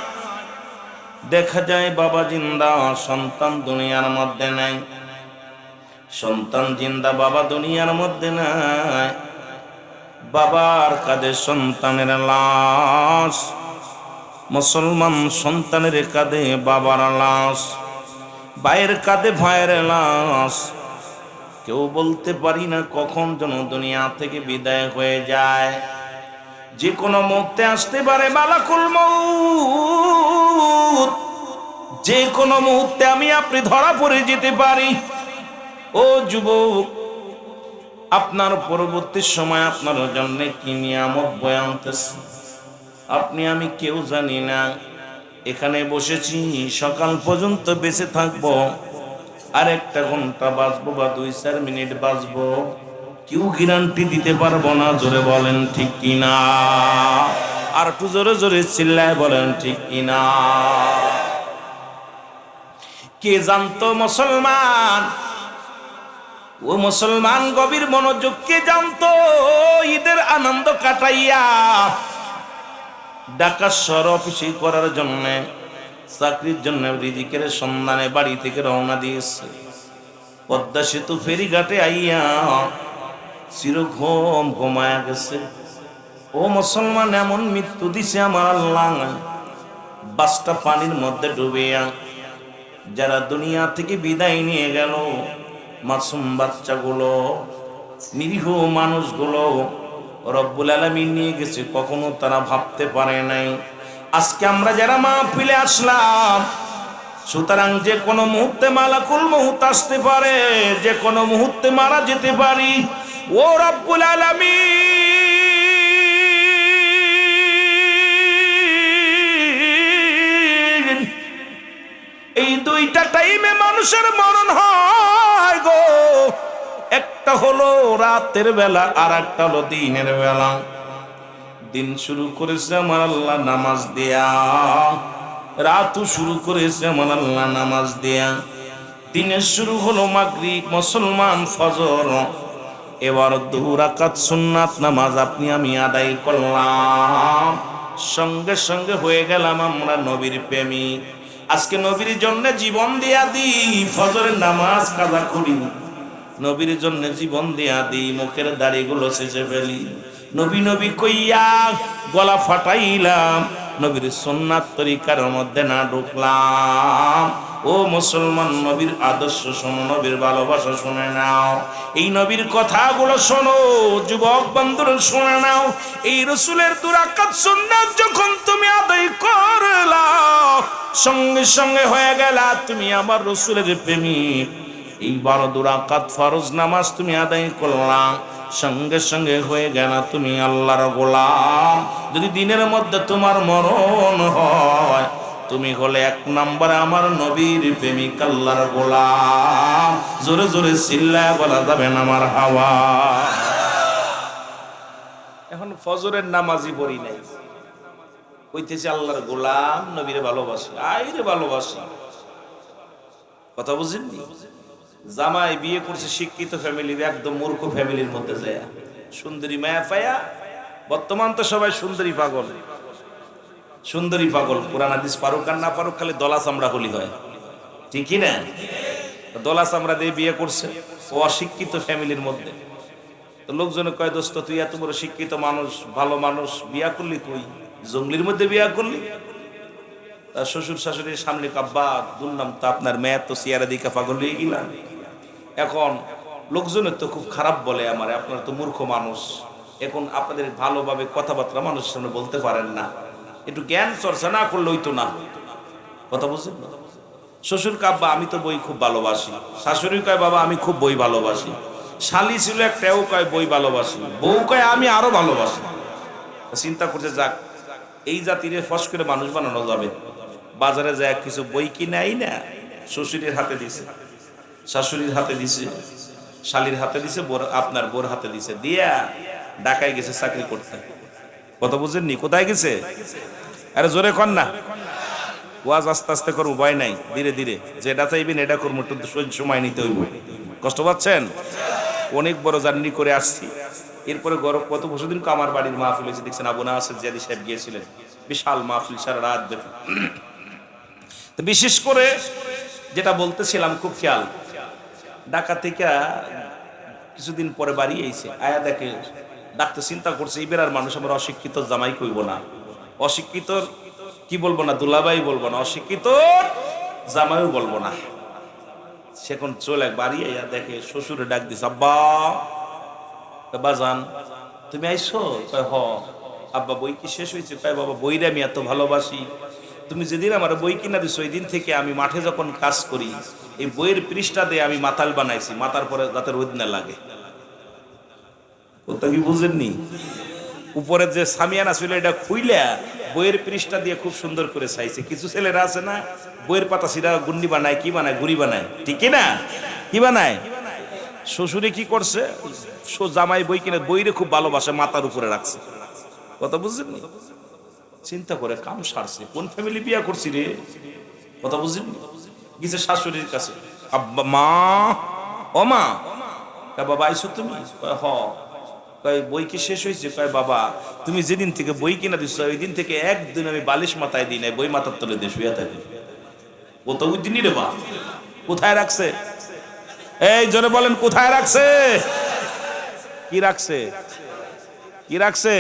দেখা যায় বাবা জিন্দা, সন্তান দুনিয়ার মধ্যে নাই। সন্তান জিন্দা, বাবা দুনিয়ার মধ্যে নাই। বাবার কাঁধে সন্তানের লাশ, মুসলমান সন্তানের কাঁধে বাবার লাশ, ভাইয়ের কাঁধে ভাইয়ের লাশ। কেউ বলতে পারি না কখন যেন দুনিয়া থেকে বিদায় হয়ে যায়। যে কোনো মুহূর্তে আসতে পারে মালাকুল মউত। যে কোনো মুহূর্তে আমি আপনি ধরা পড়ে যেতে পারি। ও যুবক, আপনার পরবর্তী সময় আপনার জন্য কি নিয়ামত বয়ে আনতেছে আপনি আমি কেউ জানি না। এখানে বসেছি, সকাল পর্যন্ত বেঁচে থাকবো, আর একটা ঘন্টা বাঁচবো বা 2-4 মিনিট বাঁচবো, কেউ গ্যারান্টি দিতে পারবো না। জোরে বলেন ঠিক কিনা? আর একটু জোরে জোরে চিল্লায় বলেন ঠিক কিনা? কে জানতো মুসলমান? ও মুসলমান গভীর মনোযোগ, কে জানতো ঈদের আনন্দ কাটাইয়া ঢাকা শহর অফিসে করার জন্য, চাকরির জন্য, রিজিকের সন্ধানে বাড়ি থেকে রওনা দিয়েছে। পদ্মা সেতু ফেরিঘাটে আইয়া চিরঘুম ঘুমায়া গেছে। ও মুসলমান, এমন মৃত্যু দিছে আমার আল্লাহ, বাসটা পানির মধ্যে ডুবিয়া। যারা দুনিয়া থেকে বিদায় নিয়ে গেল, মাসুম বাচ্চাগুলো নিরীহ মানুষগুলো রব্বুল আলামিন নিয়ে গেছে, কখনো তারা ভাবতে পারে নাই। আজকে আমরা যারা মাহফিলে আসলাম, সুতরাং যে কোনো মুহূর্তে মালাকুল মউত আসতে পারে, যে কোনো মুহূর্তে মারা যেতে পারি। ও রব্বুল আলামিন, এই দুইটা টাইমে মানুষের মরণ হয় গো। একটা হলো রাতের বেলা, আর একটা হলো দিনের বেলা। দিন শুরু করেছে আমার আল্লাহ নামাজ দেয়া, রাতও শুরু করেছে আমার আল্লাহ নামাজ দেয়া। দিনের শুরু হলো মাগরিব, মুসলমান ফজর। এবার 2 রাকাত সুন্নাত নামাজ আপনি আমি আদায় করলাম, সঙ্গে সঙ্গে হয়ে গেলাম আমরা নবীর প্রেমিক। আজকে নবীর জন্য জীবন দিয়া দিই, ফজরের নামাজ কাজা করি, নবীর জন্য জীবন দিয়া দিই, মুখের দাড়িগুলো শেষে ফেলি, নবী নবী কইয়া গলা ফাটাইলাম, নবীর সুন্নাত তরিকার মধ্যে না ঢুকলাম। ও মুসলমান, নবীর আদর্শ শোনো, নবীর ভালোবাসা শুনে নাও, এই নবীর কথাগুলো শোনো, যুবক বন্ধুরা শুনে নাও। এই রাসূলের 2 রাকাত সুন্নাত যখন তুমি আদায় করলা, সঙ্গে সঙ্গে হয়ে গেলা তুমি আমার রাসূলের প্রেমিক। এই 2 রাকাত ফরজ নামাজ তুমি আদায় করলা, সঙ্গে সঙ্গে হয়ে গেল তুমি আল্লাহর গোলাম। যদি দিনের মধ্যে তোমার মরণ হয়, তুমি হলে 1 নম্বরে আমার নবীর প্রেমিক, আল্লাহর গোলাম। জোরে জোরে চিল্লায় বলা যাবে না আমার হাওয়া। এখন ফজরের নামাজই পড়ি নাই, কইতেছে আল্লাহর গোলাম, নবীরে ভালোবাসি, আইরে ভালোবাসি। কথা বুঝেননি? জামাই বিয়ে করছে শিক্ষিত ফ্যামিলির, একদম মূর্খ ফ্যামিলির মধ্যে যায়, সুন্দরী মায়া পায়া। বর্তমান তো সবাই সুন্দরী পাগল, সুন্দরী পাগল। কোরআন হাদিস পারুক আর না পারুক, খালি দলা চামড়া হলি হয়, ঠিকই না? দলা চামড়া দিয়ে বিয়ে করছে, ও অশিক্ষিত ফ্যামিলির মধ্যে। তো লোকজনে কয়, দোস্ত তুই এত বড় শিক্ষিত মানুষ, ভালো মানুষ, বিয়া করলি কই? জঙ্গলির মধ্যে বিয়া করলি? তার শ্বশুর শাশুড়ির সামনে কাব্বা দুললাম, তো আপনার মেয়ে তো সিয়ারা দিকা পাগল হয়ে গেলাম। এখন লোকজনের তো খুব খারাপ বলে আমার, আপনার তো মূর্খ মানুষ, এখন আপনাদের ভালোভাবে কথাবার্তা মানুষের সামনে বলতে পারেন না, একটু জ্ঞান চর্চা না করলে হইতো না। কথা বুঝছেন? শ্বশুর কাব্বা আমি তো বই খুব ভালোবাসি, শাশুড়ি কয় বাবা আমি খুব বই ভালোবাসি, শালি ছিল একটা, ও কয় বই ভালোবাসি, বউ কয় আমি আরো ভালোবাসি। চিন্তা করছে, যাক এই জাতিরে ফস করে মানুষ বানানো যাবে। বাজারে যায় কিছু বই কিনাই না, শ্বশুরের হাতে দিছে, শাশুড়ির হাতে দিছে, শালির হাতে দিছে, আপনার বোর হাতে দিছে, দিয়া ঢাকায় গেছে চাকরি করতে। কথা বুঝেননি? কোথায় গেছে? আরে জোরে কর না, ওয়াজ আস্তে আস্তে করবো, ভয় নাই, ধীরে ধীরে যেটা চাইবেন এটা করবো, একটু সময় নিতে হইব। কষ্ট পাচ্ছেন? অনেক বড় জার্নি করে আসছি। এরপরে গত বছরদিন আমার বাড়ির মাহফিল হয়েছে, দেখছেন আবু নাসির জিয়াদি সাহেব গিয়েছিলেন, বিশাল মাহফিল, সারা রাত ব্যাপী। তো বিশেষ করে যেটা বলতেছিলাম, খুব খেয়াল, ঢাকা থেকে কিছুদিন পরে বাড়ি এসে আয়া দেখে, ডাক্তার চিন্তা করছে এই বেড়ার মানুষ আমরা অশিক্ষিত জামাই কইব না, অশিক্ষিত কি বলবো না, দুলাভাই বলবো না, অশিক্ষিত জামাইও বলবো না। সেখন চলে বাড়ি আইয়া দেখে শ্বশুরে ডাক দিস, আব্বা বাজান তুমি আইসো? কয় হ। আব্বা বই কি শেষ হয়েছে? কয় বাবা বইরে আমি এত ভালোবাসি, তুমি যেদিন আমার বই কিনা দিছো ওই দিন থেকে আমি মাঠে যখন কাজ করি, এই বইয়ের পৃষ্ঠা দিয়ে আমি মাতাল বানাইছি, মাথার পরে যাতে রোদ না লাগে। ওটা কি বুঝেননি? উপরে যে সামিয়ানা ছিল এটা খুইলা বইয়ের পৃষ্ঠা দিয়ে খুব সুন্দর করে চাইছে। কিছু ছেলেরা আছে না, বইয়ের পাতা সিরা গুন্ডি বানায়, কি বানায়, ঘুড়ি বানায়, ঠিক না? কি বানায়? শ্বশুরে কি করছে, জামাই বই কিনে বইরে খুব ভালোবাসে, মাথার উপরে রাখছে। কথা বুঝছেন? চিন্তা করে কাম সারছে, কোন ফ্যামিলি বিয়া করছি রে? কথা বুঝছেন? গেছে শাশুড়ির কাছে, আব্বা মা, ও মা, বাবা আইসো তুমি? হ। কয় বই কি শেষ হয়েছে? কয় বাবা তুমি যেদিন থেকে বই কিনা দিচ্ছ ওই দিন থেকে একদিন আমি বালিশ মাথায় দিই নাই, বই মাথার তলে দিয়ে শুয়ে থাকি। ও তো বুঝিনি রে বা, কোথায় রাখছে? এই জোরে বলেন, কোথায় রাখছে? কি রাখছে? কি রাখছে?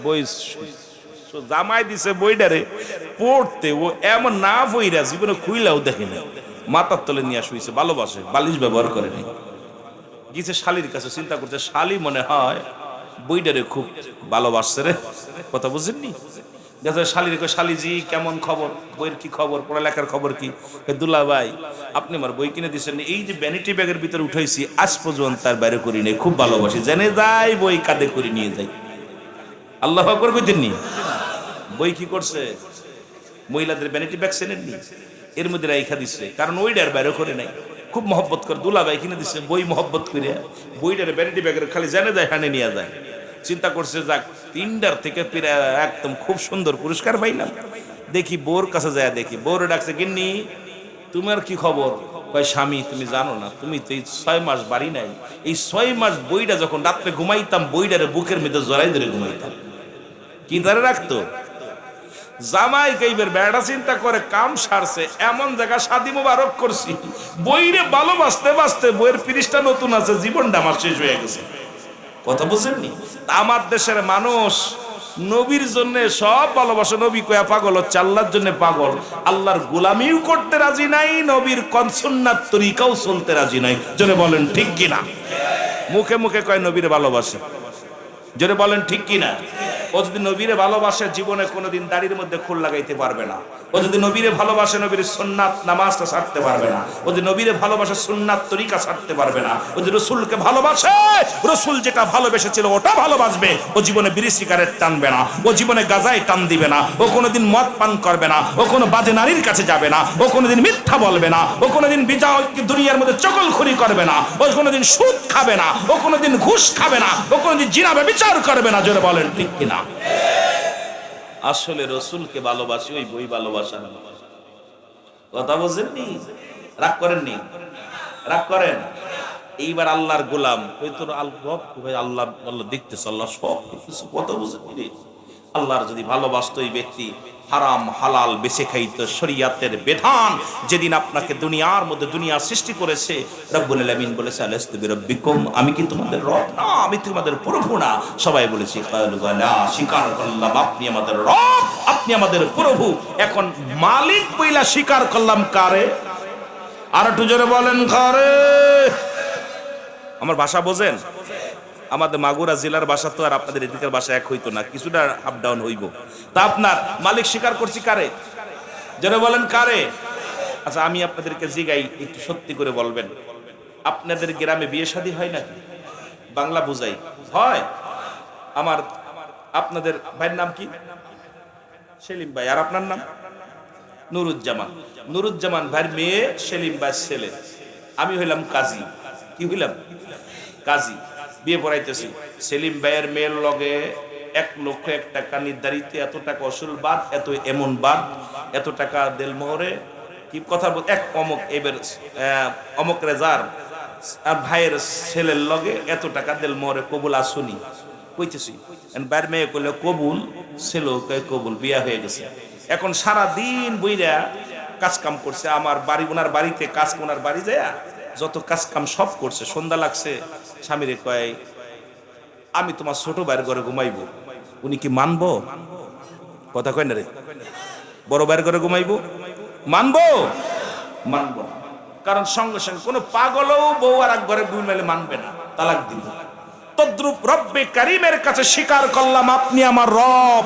বই জামাই দিছে বইটারে পড়তে, ও এমন না বইরা জীবনে খুইলাও দেখে না, মাথার তলে নিয়ে শুয়েছে, ভালোবাসে, বালিশ ব্যবহার করে নাই। গিয়েছে শালির কাছে, চিন্তা করছে শালি মনে হয় বইটারে খুব ভালোবাসছে রে, কথা বুঝেননি? গেছে শালির কয়, শালিজি কেমন খবর, বইয়ের কি খবর, পড়ালেখার খবর কি? দুল্লা ভাই আপনি আমার বই কিনে দিচ্ছেন, এই যে ভ্যানিটি ব্যাগের ভিতরে উঠাইছি আজ পর্যন্ত তার বাইরে করি নাই, খুব ভালোবাসি, জেনে যাই বই কাঁধে করে নিয়ে যাই। আল্লাহ আকবার কইতেননি? বই কি করছে, মহিলাদের ভ্যানিটি ব্যাগ চেনেননি, এর মধ্যে রাইখা দিচ্ছে, কারণ ওইটার বাইরে করে নাই, খুব মহব্বত করে দুলা ভাই কিনে দিচ্ছে বই মহব্বত করে, বইটার ভ্যানিটি ব্যাগের খালি জানে যায় হানে নিয়ে যায়। চিন্তা করছে যাক 3টার থেকে একদম খুব সুন্দর পুরস্কার পাইলাম। দেখি বোর কাছে যায়, দেখি বোর ডাকছে, গিন্নি তোমার কি খবর? কয় স্বামী তুমি জানো না, তুমি তো এই 6 মাস বাড়ি নাই, এই 6 মাস বইটা যখন রাত্রে ঘুমাইতাম বইটারে বুকের মধ্যে জড়াই ধরে ঘুমাইতাম। কি ধরে রাখতো? জামাই গাইবের বেড়া চিন্তা করে কাম সারছে, এমন জায়গা শাদি মোবারক করছি, বইরে ভালোবাসতে বাসতে বইয়ের পৃষ্ঠা নতুন আছে, জীবনটা আমার শেষ হয়ে গেছে। কথা বুঝেননি? আমার দেশের মানুষ নবীর জন্য সব ভালোবাসে, নবী কয়া পাগল হচ্ছে, আল্লাহর জন্য পাগল, আল্লাহর গোলামিও করতে রাজি নাই, নবীর সুন্নাত তরিকাও চলতে রাজি নাই। জোরে বলেন ঠিক কিনা? মুখে মুখে কয় নবীর ভালোবাসে, জোরে বলেন ঠিক কিনা? ও যদি নবীরে ভালোবাসে জীবনে কোনোদিন দাড়ির মধ্যে খুল লাগাইতে পারবে না। ও যদি নবীরে ভালোবাসে নবীর সুন্নাত নামাজটা ছাড়তে পারবে না। ও যদি নবীরে ভালোবাসে সুন্নাত তরিকা ছাড়তে পারবে না। ও যদি রসুলকে ভালোবাসে, রসুল যেটা ভালোবেসেছিল ওটা ভালোবাসবে। ও জীবনে বিড়ি সিগারেট টানবে না, ও জীবনে গাজায় টান দিবে না, ও কোনোদিন মদ পান করবে না, ও কোনো বাজে নারীর কাছে যাবে না, ও কোনোদিন মিথ্যা বলবে না, ও কোনোদিন দুনিয়ার মধ্যে চকলখড়ি করবে না, ও কোনোদিন সুদ খাবে না, ও কোনোদিন ঘুষ খাবে না, ও কোনোদিন জিনা ব্যভিচার করবে না। জোরে বলেন ঠিক কিনা? আসলে রসুলকে ভালোবাসি ওই বই ভালোবাসা না। কথা বুঝেননি? রাগ করেননি? রাগ করেন? এইবার আল্লাহর গোলাম ওই তো আল্লাহ আল্লাহ দেখতেছে, আল্লাহ সব কিছু, কথা বুঝেননি? আল্লাহর যদি ভালোবাসতো এই ব্যক্তি হারাম হালাল বেছে খাইতো, শরীয়তের বিধান যেদিন আপনাকে দুনিয়ার মধ্যে দুনিয়া সৃষ্টি করেছে রব্বুল আলামিন বলেছে আলাস্তু বিরাব্বিকুম, আমি কি তোমাদের রব না, আমি তোমাদের প্রভু না? সবাই বলেছি ক্বালু বালা, স্বীকার করলাম আপনি আমাদের রব, আপনি আমাদের প্রভু। এখন মালিক বইলা স্বীকার করলাম কারে? আর একটু জোরে বলেন কারে? আমার ভাষা বোঝেন? আমাদের মাগুরা জেলার ভাষা তো আর আপনাদের এদিকের ভাষা এক হইতো না, কিছুটা আপ ডাউন হইব। তা আপনার মালিক স্বীকার করছি কারে? যারা বলেন কারে? আচ্ছা আমি আপনাদেরকে জিগাই, একটু সত্যি করে বলবেন, আপনাদের গ্রামে বিয়ে শাদী হয় নাকি? বাংলা বুঝাই হয়? আমার আপনাদের ভাইয়ের নাম কি? সেলিম ভাই। আর আপনার নাম? নুরুজ্জামান। নুরুজ্জামান ভাইয়ের মেয়ে সেলিম ভাইয়ের ছেলে। আমি হইলাম কাজী। কি হইলাম? কাজী। বিয়ে পড়াইতেছি। সেলিম ভাইয়ের মেয়ের লগে 1,01,000 টাকা নির্ধারিত, এত টাকা অসুল বাদ, এত এমন বাদ, এত টাকা দেলমোহরে, কি কথা বল, এক অমক এবার অমক রেজার আর ভাইয়ের ছেলের লগে এত টাকা দেলমোহরে, কবুল আসুনি কইতেছি। বাইরের মেয়ে কইলে কবুল, ছেলে কবুল, বিয়া হয়ে গেছে। এখন সারা দিন বইরা কাজ কাম করছে, আমার বাড়ি ওনার বাড়িতে কাজ, ওনার বাড়ি যায় যত কাজ কাম সব করছে। সন্ধ্যা লাগছে, স্বামীরে কয় আমি তোমার ছোট ভাইয়ের ঘরে ঘুমাইবো। উনি কি মানবো? কথা কয় না রে, বড় ভাইয়ের ঘরে ঘুমাইবো? মানবো? মানবো না। কারণ সঙ্গে সঙ্গে কোনো পাগলও বউ আর এক ঘরে ঘুমাইলে মানবে না, তালাক দিব। তদ্রুপ রব্বে কারিমের কাছে স্বীকার করলাম আপনি আমার রব,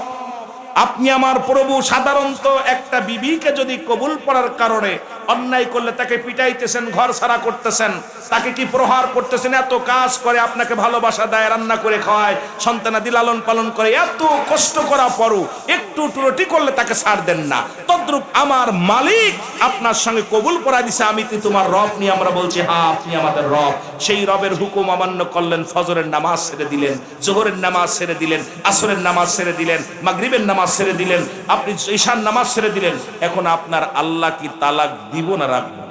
আপনি আমার প্রভু। সাধারণত একটা বিবিকে যদি কবুল করার কারণে অন্যায় করলে তাকে পিটাইতেছেন, ঘর ছাড়া করতেছেন, তাকে কি প্রহার করতেছেন, এত কাজ করে আপনাকে ভালোবাসা দেয়, রান্না করে খাওয়ায়, সন্তানাদি লালন পালন করে, এত কষ্ট করা পরও একটু ত্রুটি করলে তাকে ছাড় দেন না। তদ্রূপ আমার মালিক আপনার সঙ্গে কবুল করা দিছে, আমি কি তোমার রব? নিয়ে আমরা বলছি হ্যাঁ আপনি আমাদের রব। সেই রবের হুকুম অমান্য করলেন, ফজরের নামাজ ছেড়ে দিলেন, জোহরের নামাজ ছেড়ে দিলেন, আসরের নামাজ ছেড়ে দিলেন, মাগরিবের নামাজ ছেড়ে দিলেন, আপনি ঈশার নামাজ ছেড়ে দিলেন। এখন আপনার আল্লাহ কি তালাক দিব না রাখবো?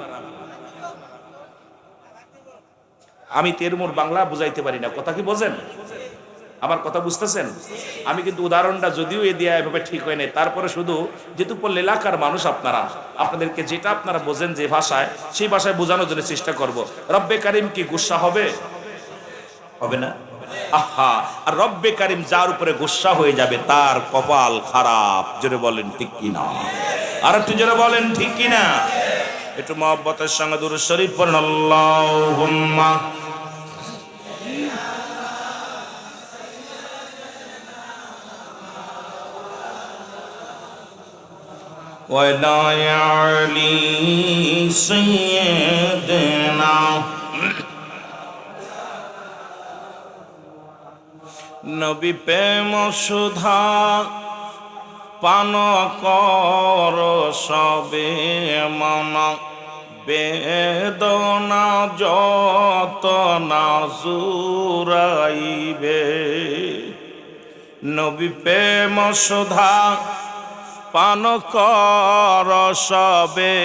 আমি তেরমুর বাংলা বুঝাইতে পারি না, কথা কি বোঝেন? আমার কথা বুঝতেছেন? আমি কিন্তু উদাহরণটা যদিও এ দিয়া এভাবে ঠিক হয় নাই, তারপরে শুধু যেহেতু পল্লী এলাকার মানুষ আপনারা, আপনাদেরকে যেটা আপনারা বোঝেন যে ভাষায়, সেই ভাষায় বোঝানোর জন্য চেষ্টা করব। রব্বে কারিম কি গুসা হবে? হবে না? আহা, আর রব্বে কারিম যার উপরে গুসা হয়ে যাবে তার কপাল খারাপ। জোরে বলেন ঠিক কিনা? আর একটু জোরে বলেন ঠিক কিনা? একটু মহব্বতের সঙ্গে দুরূদ শরীফ পড়েন। আল্লাহুম্মা ولا يعلي سيدنا নবী প্রেম সুধা পান কর সবে মন বেদনা যত না জুরাইবে নবী প্রেম সুধা পান কর সবে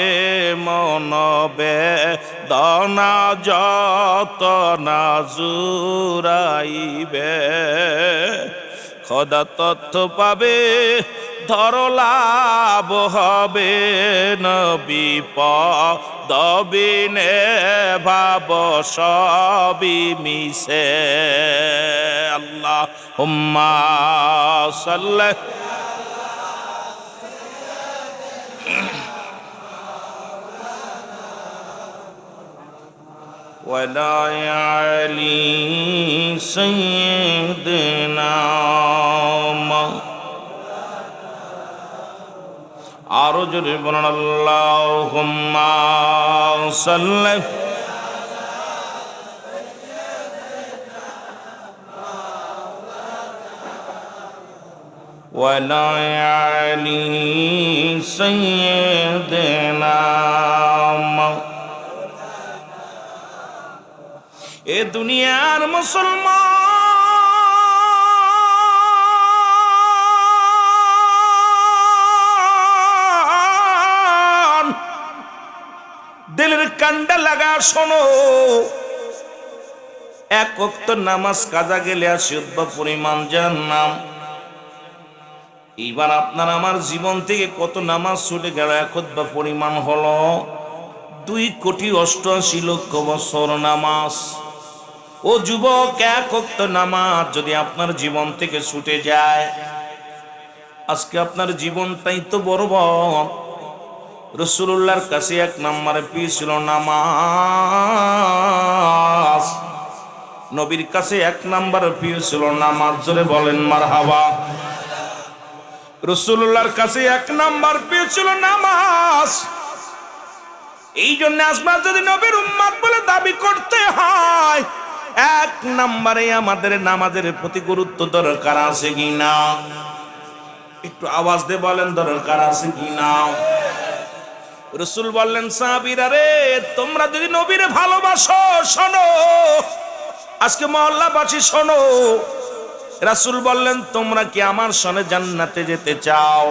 মন বেদনা যত না জুরাইবে খোদা তথ্য পাবে ধরলাভ হবে নবী পদবিনে ভাব সবই মিশে আল্লাহুম্মা সাল্লি ولا يعلي سيدنا আরো জোরে বলুন আল্লাহুম্মা সাল্লি ولا يعلي سيدنا এ দুনিয়ার মুসলমান দিলের কান্ডা লাগা শোনো এক ওয়াক্ত নামাজ কাজা গেলে আসিবা পরিমাণ জাহান্নাম এইবার আপনার আমার জীবন থেকে কত নামাজ ছুটে গেল এক খুতবা পরিমাণ হলো 2,88,00,000 বছর নামাজ ও যুবক এক ওয়াক্ত নামাজ যদি আপনার জীবন থেকে ছুটে যায় আজকে আপনার জীবনটাই তো বরবাদ রাসূলুল্লাহর কাছে এক নম্বরে প্রিয় ছিল নামাজ নবীর কাছে এক নম্বরে প্রিয় ছিল নামাজ জোরে বলেন মারহাবা রাসূলুল্লাহর কাছে এক নম্বর প্রিয় ছিল নামাজ এই জন্য আসমান যদি নবীর উম্মত বলে দাবি করতে হয় এক নম্বরে আমাদের নামাজের প্রতি গুরুত্ব দরকার আছে কিনা একটু আওয়াজ দিয়ে বলেন দরকার আছে কিনা রাসূল বললেন সাহাবীরা রে তোমরা যদি নবীরে ভালোবাসো শোনো আজকে মহল্লাবাসী শোনো রাসূল বললেন তোমরা কি আমার সঙ্গে জান্নাতে যেতে চাও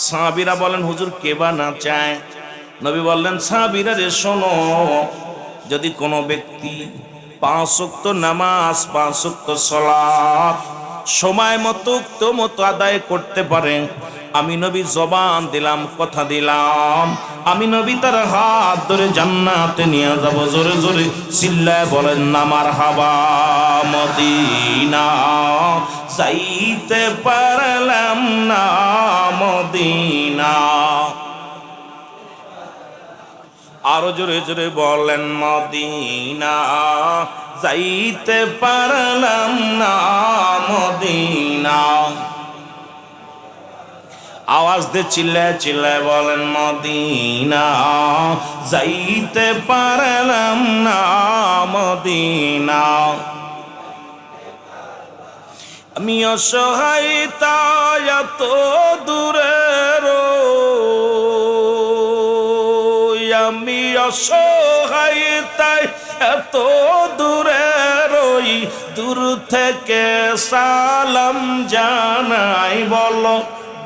সাহাবীরা বলেন হুজুর কে বা না চায় নবী বললেন সাহাবীরা রে শোনো যদি কোনো ব্যক্তি 5 ওয়াক্ত নামাজ 5 ওয়াক্ত সালাত সময় মতো আদায় করতে পারে আমি নবী জবান দিলাম কথা দিলাম আমি নবী তার হাত ধরে জান্নাতে নিয়ে যাব জোরে জোরে চিল্লায় বলেন না মারহাবা মদিনা যাইতে পারলাম না মদিনা আরো জোরে জোরে বলেন মদিনা যাইতে পারলাম না মদিনা আওয়াজ দিয়ে চিল্লায় চিল্লায় বলেন মদিনা যাইতে পারলাম না মদিনা আমি অসহায় তাই এত দূরে আমি অসহায় তাই এত দূরে রই দূর থেকে সালাম জানাই বলো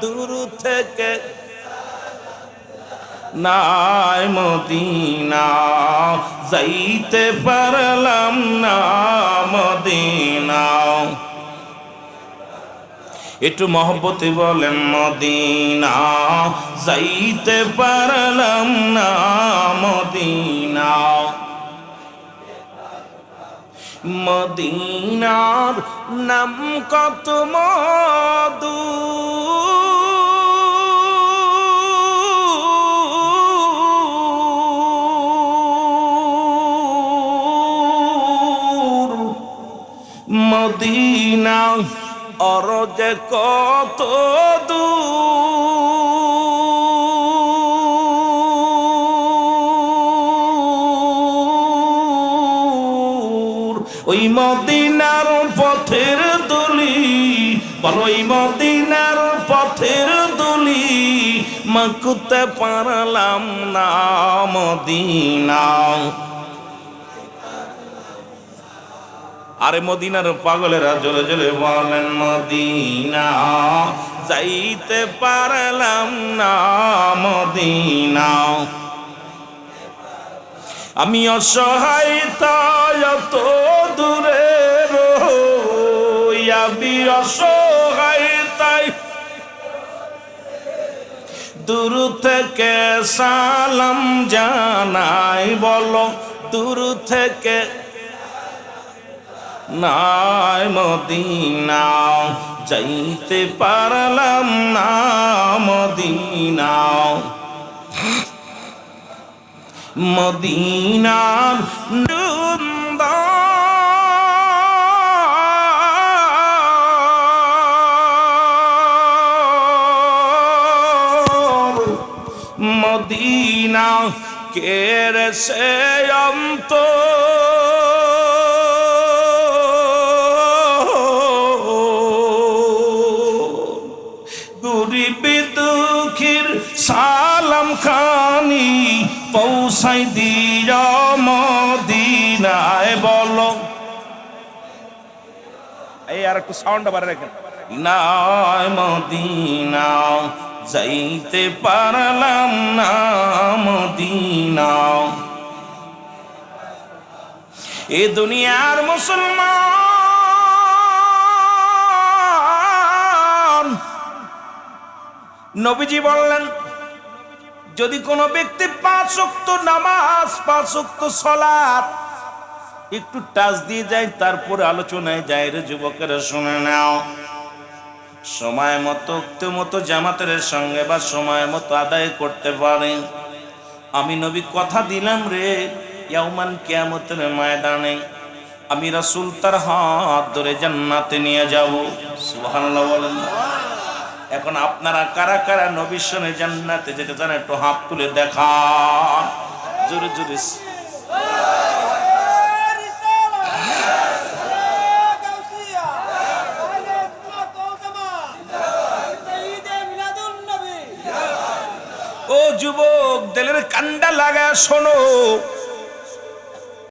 দূর থেকে নাই মদিনা যাইতে পারলাম না মদিনা একটু মহব্বতে বলেন মদিনা যাইতে পারলাম না মদিনা মদিনার নাম কত মধু মদিনা অরজে কত দূর বলোই মদিনার পথের দুলি মাকুতে পারলাম না মদিনা। আরে মদিনার পাগলেরা জোরে জোরে বলেন মদিনা যাইতে পারলাম না মদিনা। আমি অসহায় তাই এত দূরে রই, আমি অসহায় তাই দূর থেকে সালাম জানাই। বলো দূর থেকে নাই মদিনা যাইতে পারলাম না মদিনা। মদিনার মদিনা কেরে সে অন্ত গরিব দুঃখীর সালাম খানি পৌঁছাই দিয়া মদিনায়। বলো এই আর একটু সাউন্ড বাড়ায় রাখেন। নাই মদিনা যাইতে পারলাম না মদিনা। এ দুনিয়ার মুসলমান নবীজি বললেন যদি কোনো ব্যক্তি 5 ওয়াক্ত নামাজ 5 ওয়াক্ত সালাত একটু টাচ দিয়ে যায় তারপরে আলোচনায় যায় রে যুবকেরা শুনে নাও, সময় মতো জামাতের সঙ্গে বা সময় মতো আদায় করতে পারে, আমি নবী কথা দিলাম রে ইয়াউমান কিয়ামতের ময়দানে আমি রাসূল তার হাত ধরে জান্নাতে নিয়ে যাব। সুবহানাল্লাহ বলেন। এখন আপনারা কারা কারা নবীর সঙ্গে জান্নাতে যেতে চান একটু হাত তুলে দেখান জোরে জোরে। ও যুবক দিলের কান্ডা লাগা শোনো,